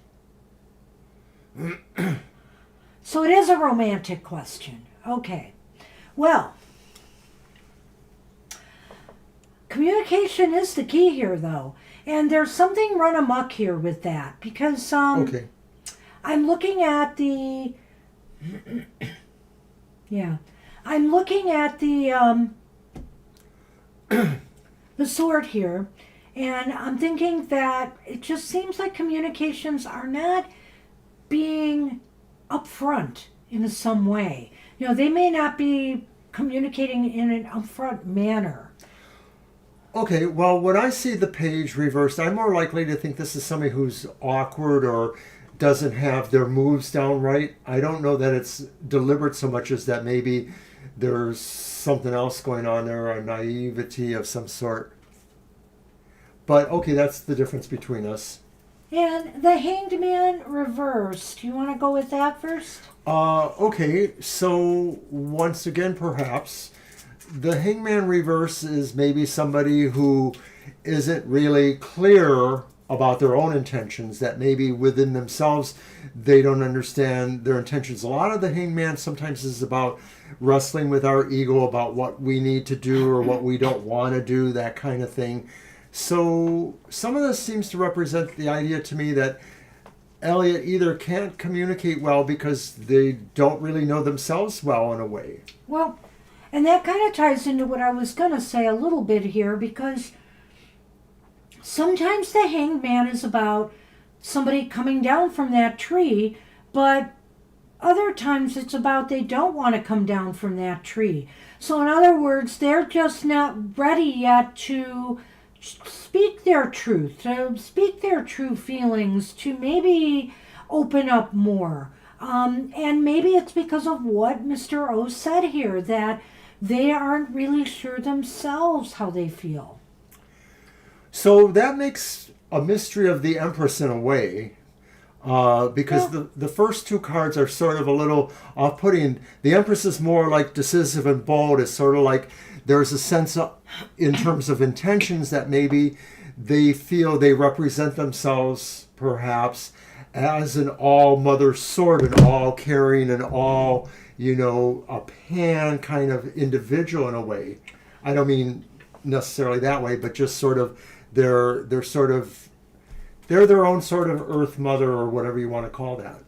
So it is a romantic question. Okay. Well, communication is the key here, though. And there's something run amok here with that. Because Okay. I'm looking at the... yeah. I'm looking at the the sword here. And I'm thinking that it just seems like communications are not being upfront in some way. You know, they may not be communicating in an upfront manner. Okay, well, when I see the page reversed, I'm more likely to think this is somebody who's awkward or doesn't have their moves down right. I don't know that it's deliberate so much as that maybe there's something else going on there, a naivety of some sort. But, okay, that's the difference between us. And the Hanged Man reversed. You want to go with that first? Okay, so once again, perhaps, the Hangman reverse is maybe somebody who isn't really clear about their own intentions, that maybe within themselves they don't understand their intentions. A lot of the Hangman sometimes is about wrestling with our ego about what we need to do or what we don't want to do, that kind of thing. So some of this seems to represent the idea to me that Elliot either can't communicate well because they don't really know themselves well in a way. Well, and that kind of ties into what I was going to say a little bit here, because sometimes the Hanged Man is about somebody coming down from that tree, but other times it's about they don't want to come down from that tree. So in other words, they're just not ready yet to speak their truth, to speak their true feelings, to maybe open up more. And maybe it's because of what Mr. O said here, that they aren't really sure themselves how they feel. So that makes a mystery of the Empress in a way, because the first two cards are sort of a little off-putting. The Empress is more like decisive and bold. It's sort of like there's a sense of, in terms of intentions, that maybe they feel they represent themselves perhaps as an all-mother sword, an all-carrying, an all, a pan kind of individual in a way. I don't mean necessarily that way, but just sort of they're their own sort of earth mother, or whatever you want to call that.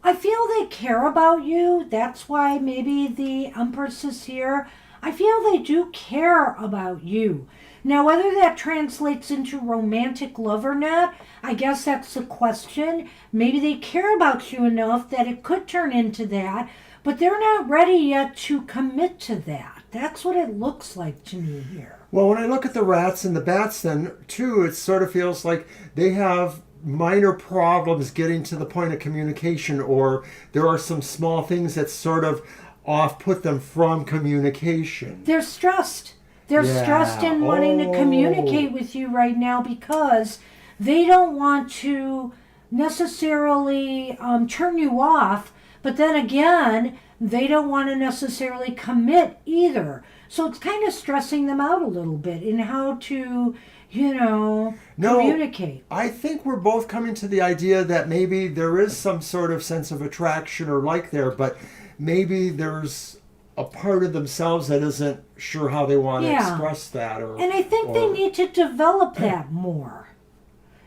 I feel they care about you. That's why maybe the Empress is here. I feel they do care about you. Now, whether that translates into romantic love or not, I guess that's the question. Maybe they care about you enough that it could turn into that, but they're not ready yet to commit to that. That's what it looks like to me here. Well, when I look at the rats and the bats, then, too, it sort of feels like they have minor problems getting to the point of communication, or there are some small things that sort of off-put them from communication. They're stressed. They're stressed in wanting to communicate with you right now because they don't want to necessarily turn you off, but then again, they don't want to necessarily commit either. So it's kind of stressing them out a little bit in how to, No, communicate. I think we're both coming to the idea that maybe there is some sort of sense of attraction or like there, but maybe there's a part of themselves that isn't sure how they want to express that. And I think they need to develop that more.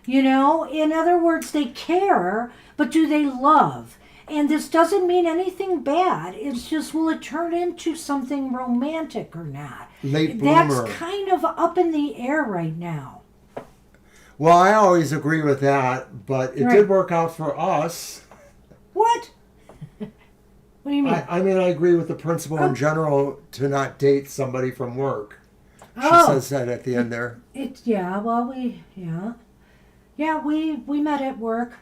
In other words, they care, but do they love? And this doesn't mean anything bad. It's just, will it turn into something romantic or not? Late bloomer. That's kind of up in the air right now. Well, I always agree with that, but it did work out for us. What? What do you mean? I mean, I agree with the principle in general to not date somebody from work. She says that at the end there. We met at work.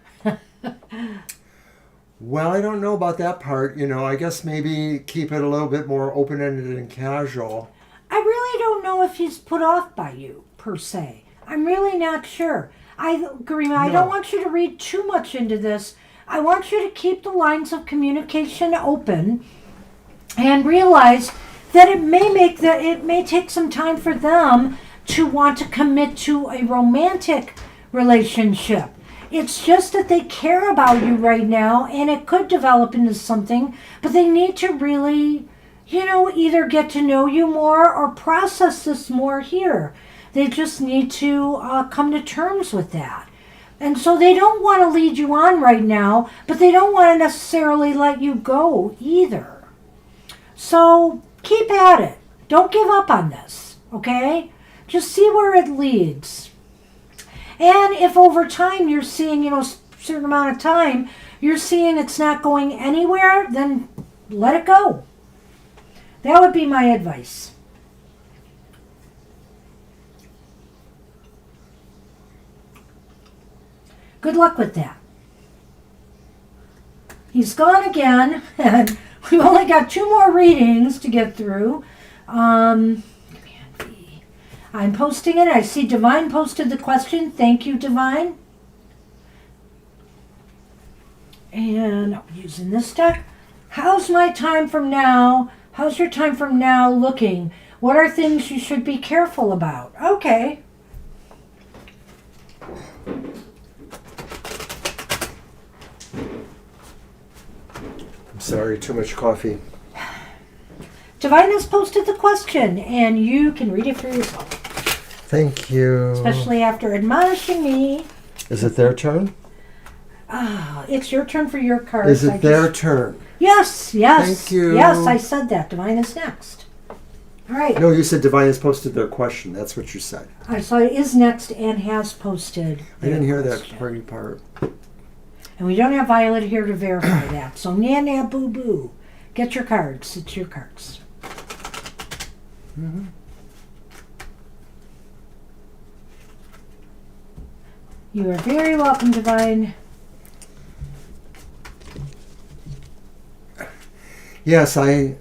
Well, I don't know about that part. I guess maybe keep it a little bit more open-ended and casual. I really don't know if he's put off by you, per se. I'm really not sure. Garima, I don't want you to read too much into this. I want you to keep the lines of communication open and realize that it may take some time for them to want to commit to a romantic relationship. It's just that they care about you right now, and it could develop into something, but they need to really, either get to know you more or process this more here. They just need to come to terms with that. And so they don't want to lead you on right now, but they don't want to necessarily let you go either. So keep at it. Don't give up on this, okay? Just see where it leads. And if over time you're seeing, a certain amount of time, you're seeing it's not going anywhere, then let it go. That would be my advice. Good luck with that. He's gone again, and we've only got 2 more readings to get through. I'm posting it. I see Divine posted the question. Thank you, Divine. And I'm using this deck. How's my time from now? How's your time from now looking? What are things you should be careful about? Okay. I'm sorry, too much coffee. Divine has posted the question, and you can read it for yourself. Thank you. Especially after admonishing me. Is it their turn? It's your turn for your cards. Is it their turn? Yes. Thank you. Yes, I said that. Divine is next. All right. No, you said Divine has posted their question. That's what you said. So it is next and has posted. I didn't hear that party part. And we don't have Violet here to verify that. So na boo boo. Get your cards. It's your cards. Mm-hmm. You are very welcome, Divine. Yes, I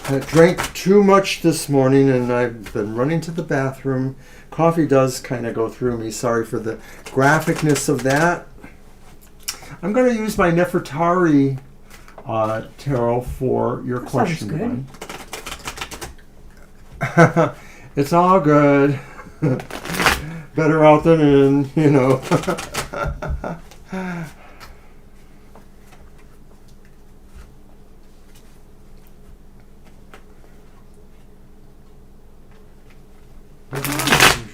drank too much this morning and I've been running to the bathroom. Coffee does kind of go through me. Sorry for the graphicness of that. I'm going to use my Nefertari tarot for your question, Divine. It's all good. Better out than in,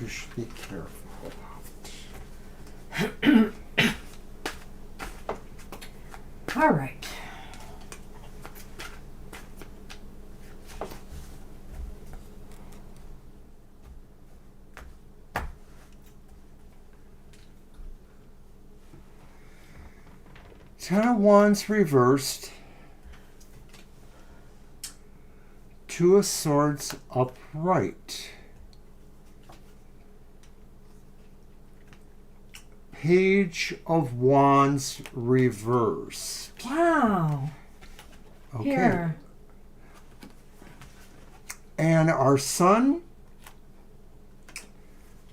You should be careful about. All right. Ten of Wands reversed. Two of Swords upright. Page of Wands reversed. Wow. Okay. Here. And our Sun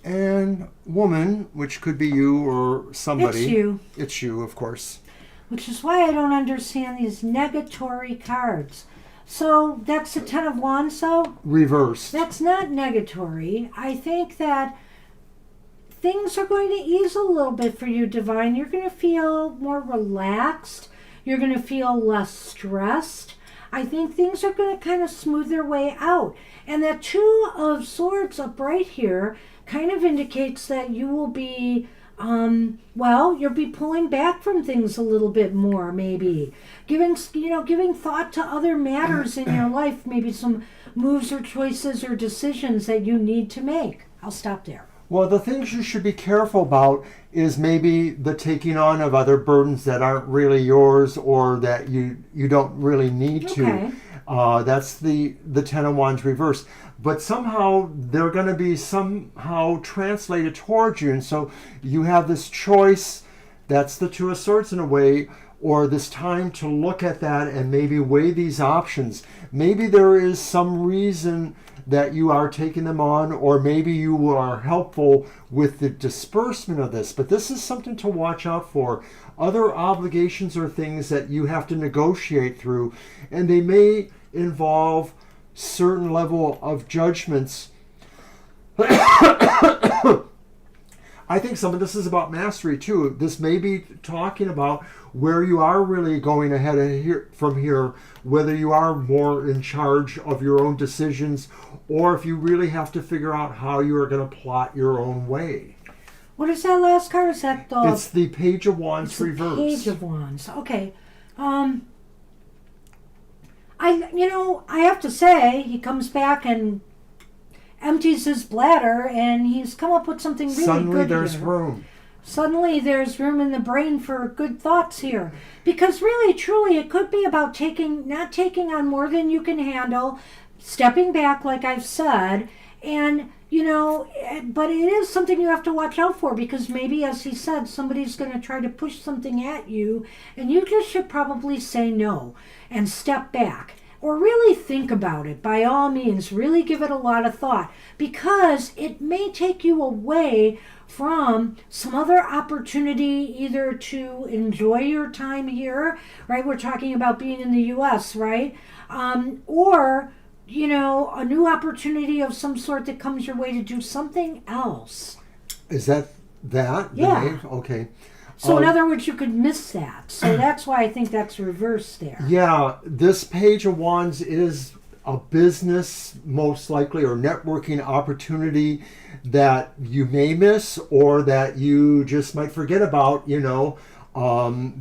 and woman, which could be you or somebody. It's you. It's you, of course. Which is why I don't understand these negatory cards. So that's the Ten of Wands, so? Reversed. That's not negatory. I think that things are going to ease a little bit for you, Divine. You're going to feel more relaxed. You're going to feel less stressed. I think things are going to kind of smooth their way out. And that Two of Swords up right here kind of indicates that you will be, you'll be pulling back from things a little bit more, maybe. Giving thought to other matters in your life, maybe some moves or choices or decisions that you need to make. I'll stop there. Well, the things you should be careful about is maybe the taking on of other burdens that aren't really yours or that you don't really need Okay. to. That's the Ten of Wands reversed. But somehow they're going to be somehow translated towards you. And so you have this choice, that's the Two of Swords in a way, or this time to look at that and maybe weigh these options. Maybe there is some reason that you are taking them on, or maybe you are helpful with the disbursement of this. But this is something to watch out for. Other obligations or things that you have to negotiate through, and they may involve certain level of judgments. I think some of this is about mastery too. This may be talking about where you are really going ahead from here, whether you are more in charge of your own decisions, or if you really have to figure out how you are going to plot your own way. What is that last card? Is that the... It's the Page of Wands reversed. Page of Wands. Okay. I have to say, he comes back and empties his bladder, and he's come up with something really Suddenly good there's here. room. Suddenly there's room in the brain for good thoughts here. Because really, truly, it could be about not taking on more than you can handle, stepping back, like I've said, and, but it is something you have to watch out for, because maybe, as he said, somebody's going to try to push something at you, and you just should probably say no and step back. Or really think about it, by all means. Really give it a lot of thought, because it may take you away from some other opportunity, either to enjoy your time here, right? We're talking about being in the U.S., right? Or, a new opportunity of some sort that comes your way to do something else. Is that? Yeah. Okay. So in other words, you could miss that. So that's why I think that's reversed there. Yeah, this Page of Wands is a business, most likely, or networking opportunity that you may miss, or that you just might forget about,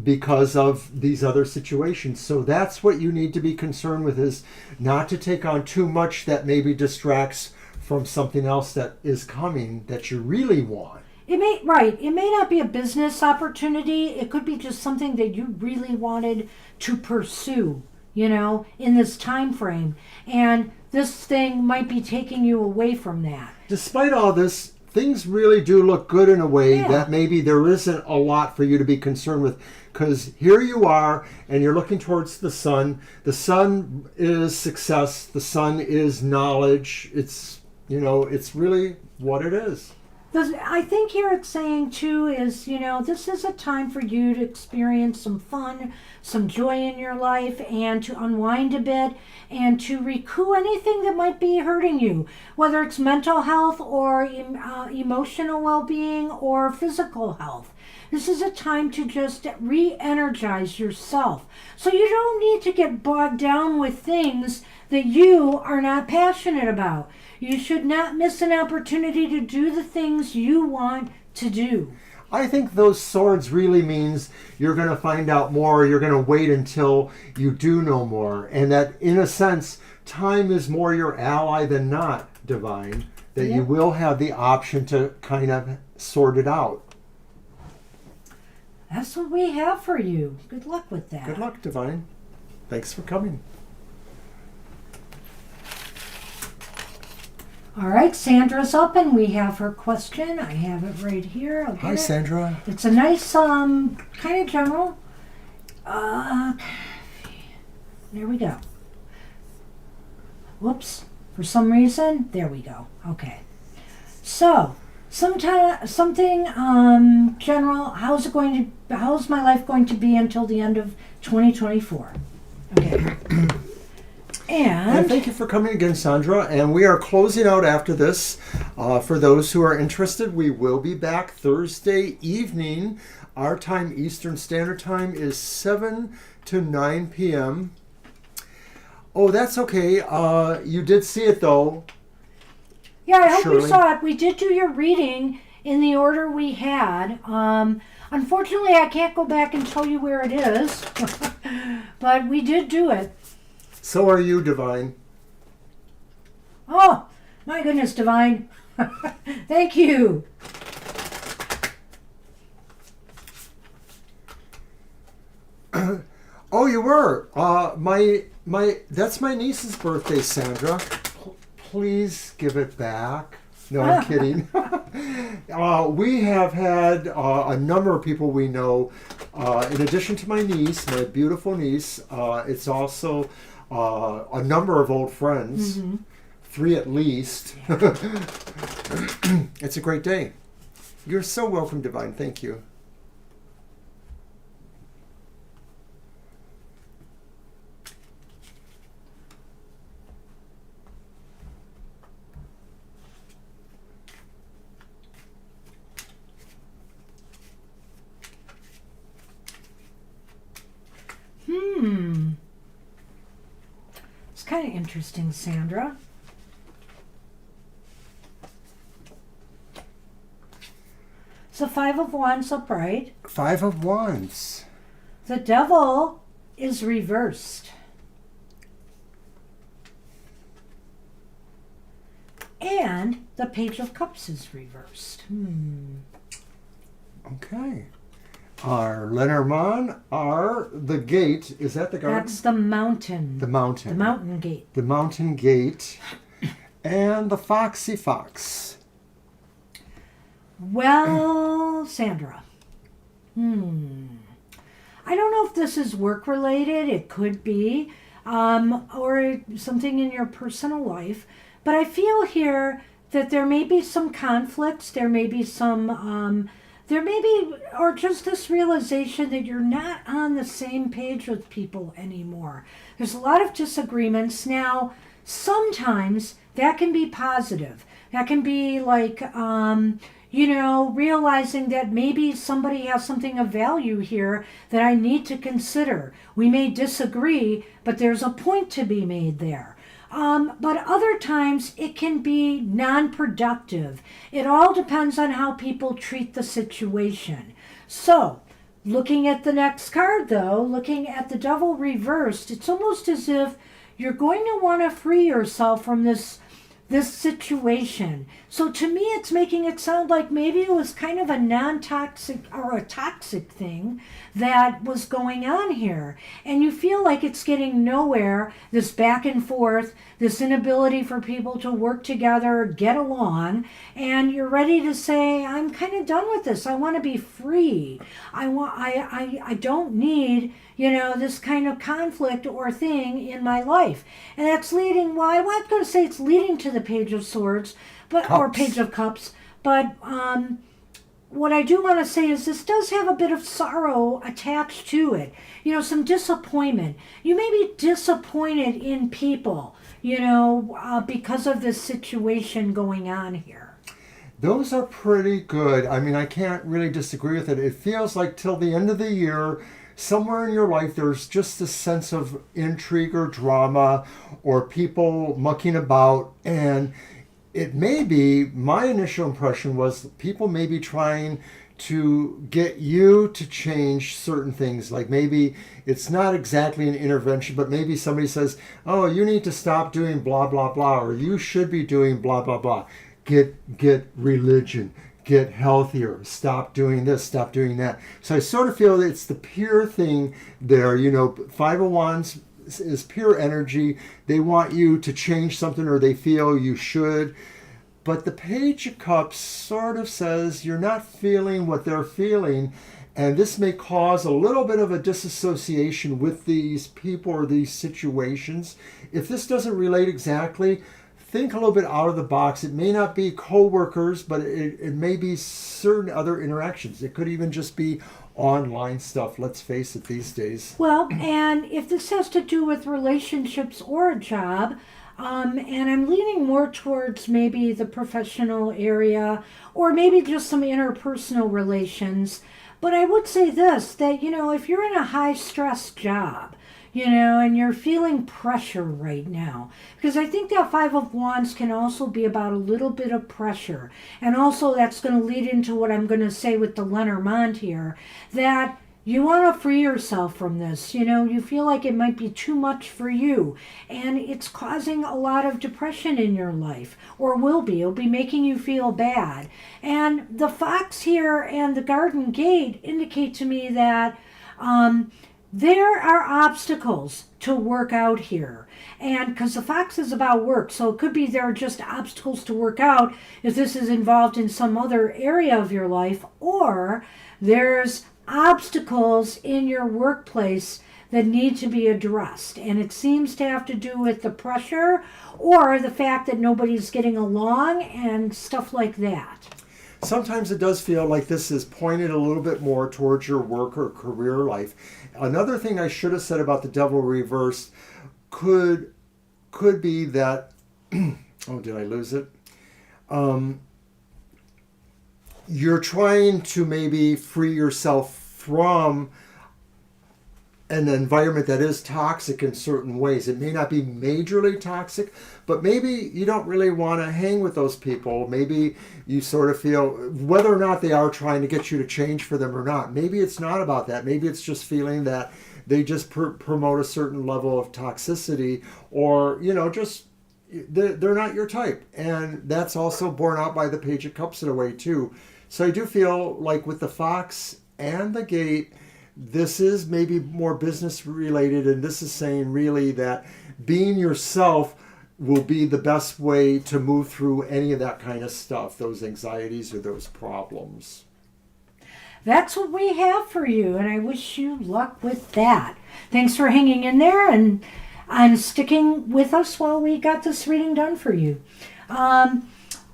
because of these other situations. So that's what you need to be concerned with, is not to take on too much that maybe distracts from something else that is coming that you really want. It may not be a business opportunity. It could be just something that you really wanted to pursue, in this time frame. And this thing might be taking you away from that. Despite all this, things really do look good in a way Yeah. that maybe there isn't a lot for you to be concerned with. Because here you are, and you're looking towards the sun. The sun is success. The sun is knowledge. It's, it's really what it is. I think here it's saying, too, is, this is a time for you to experience some fun, some joy in your life, and to unwind a bit, and to recoup anything that might be hurting you, whether it's mental health or emotional well-being or physical health. This is a time to just re-energize yourself. So you don't need to get bogged down with things that you are not passionate about. You should not miss an opportunity to do the things you want to do. I think those swords really means you're going to find out more. You're going to wait until you do know more. And that, in a sense, time is more your ally than not, Divine. That Yeah. you will have the option to kind of sort it out. That's what we have for you. Good luck with that. Good luck, Divine. Thanks for coming. All right, Sandra's up, and we have her question. I have it right here. I'll get Hi, it. Sandra. It's a nice, kind of general. There we go. Whoops. For some reason, there we go. Okay. So, Something general. How's my life going to be until the end of 2024? Okay. And thank you for coming again, Sandra. And we are closing out after this. For those who are interested, we will be back Thursday evening. Our time, Eastern Standard Time, is 7 to 9 p.m. Oh, that's okay. You did see it, though. Yeah, I hope Shirley. you saw it. We did do your reading in the order we had. Unfortunately, I can't go back and tell you where it is, but we did do it. So are you, Divine. Oh, my goodness, Divine. Thank you. Oh, you were. That's my niece's birthday, Sandra. Please give it back. No, I'm kidding. We have had a number of people we know. In addition to my niece, my beautiful niece, it's also a number of old friends. Mm-hmm. 3 at least. It's a great day. You're so welcome, Divine. Thank you. It's kind of interesting, Sandra. So 5 of Wands upright. 5 of Wands. The Devil is reversed. And the Page of Cups is reversed. Okay. Our Lenormand are the gate. Is that the garden? That's the mountain. The mountain. The mountain gate. The mountain gate. And the foxy fox. Well, Sandra. I don't know if this is work related. It could be. Or something in your personal life. But I feel here that there may be some conflicts. There may be some... or just this realization that you're not on the same page with people anymore. There's a lot of disagreements. Now, sometimes that can be positive. That can be like, realizing that maybe somebody has something of value here that I need to consider. We may disagree, but there's a point to be made there. But other times it can be non-productive. It all depends on how people treat the situation. So, looking at the next card though, looking at the Devil reversed, it's almost as if you're going to want to free yourself from this situation. So to me, it's making it sound like maybe it was kind of a non-toxic or a toxic thing that was going on here. And you feel like it's getting nowhere, this back and forth, this inability for people to work together, get along, and you're ready to say, I'm kind of done with this. I want to be free. I don't need this kind of conflict or thing in my life. And that's leading, well, I'm not going to say it's leading to the Page of Swords, or Page of Cups, but what I do want to say is this does have a bit of sorrow attached to it. Some disappointment. You may be disappointed in people, because of this situation going on here. Those are pretty good. I mean, I can't really disagree with it. It feels like till the end of the year, somewhere in your life, there's just a sense of intrigue or drama or people mucking about. And it may be, my initial impression was people may be trying to get you to change certain things. Like maybe it's not exactly an intervention, but maybe somebody says, oh, you need to stop doing blah, blah, blah, or you should be doing blah, blah, blah. Get religion. Get healthier, stop doing this, stop doing that. So I sort of feel that it's the pure thing there. 5 of Wands is pure energy. They want you to change something, or they feel you should. But the Page of Cups sort of says you're not feeling what they're feeling, and this may cause a little bit of a disassociation with these people or these situations. If this doesn't relate exactly, think a little bit out of the box. It may not be coworkers, but it may be certain other interactions. It could even just be online stuff, let's face it, these days. Well, and if this has to do with relationships or a job, and I'm leaning more towards maybe the professional area or maybe just some interpersonal relations. But I would say this, that, if you're in a high stress job, and you're feeling pressure right now, because I think that Five of Wands can also be about a little bit of pressure. And also that's going to lead into what I'm going to say with the Lenormand here, that you want to free yourself from this. You feel like it might be too much for you, and it's causing a lot of depression in your life, or will be. It'll be making you feel bad. And the fox here and the garden gate indicate to me that there are obstacles to work out here. And because the fox is about work, so it could be there are just obstacles to work out if this is involved in some other area of your life, or there's obstacles in your workplace that need to be addressed. And it seems to have to do with the pressure or the fact that nobody's getting along and stuff like that. Sometimes it does feel like this is pointed a little bit more towards your work or career life. Another thing I should have said about the devil reversed could be that, oh, did I lose it? You're trying to maybe free yourself from an environment that is toxic in certain ways. It may not be majorly toxic, but maybe you don't really want to hang with those people. Maybe you sort of feel, whether or not they are trying to get you to change for them or not, maybe it's not about that. Maybe it's just feeling that they just promote a certain level of toxicity, or, just they're not your type. And that's also borne out by the Page of Cups in a way too. So I do feel like with the fox and the gate, this is maybe more business related, and this is saying really that being yourself will be the best way to move through any of that kind of stuff, those anxieties or those problems. That's what we have for you, and I wish you luck with that. Thanks for hanging in there and sticking with us while we got this reading done for you.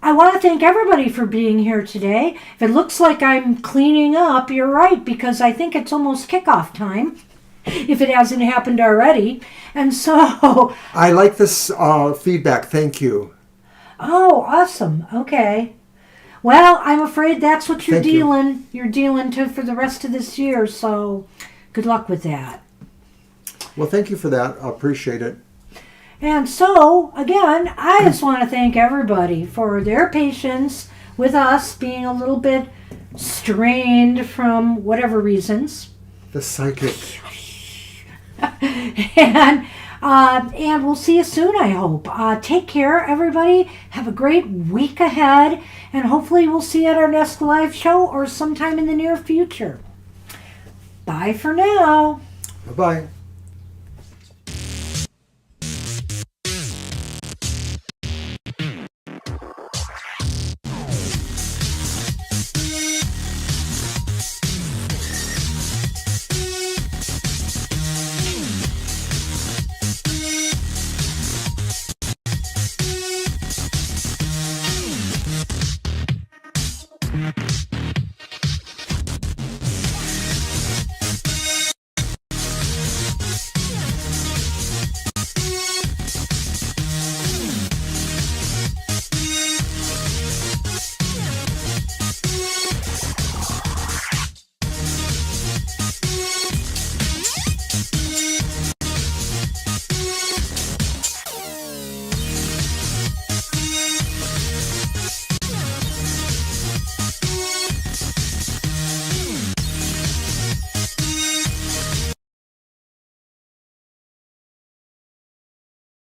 I want to thank everybody for being here today. If it looks like I'm cleaning up, you're right, because I think it's almost kickoff time, if it hasn't happened already. And so... I like this feedback. Thank you. Oh, awesome. Okay. Well, I'm afraid that's what you're dealing to for the rest of this year, so good luck with that. Well, thank you for that. I appreciate it. And so, again, I just want to thank everybody for their patience with us being a little bit strained from whatever reasons. The psychic. And we'll see you soon, I hope. Take care, everybody. Have a great week ahead. And hopefully we'll see you at our next live show or sometime in the near future. Bye for now. Bye-bye.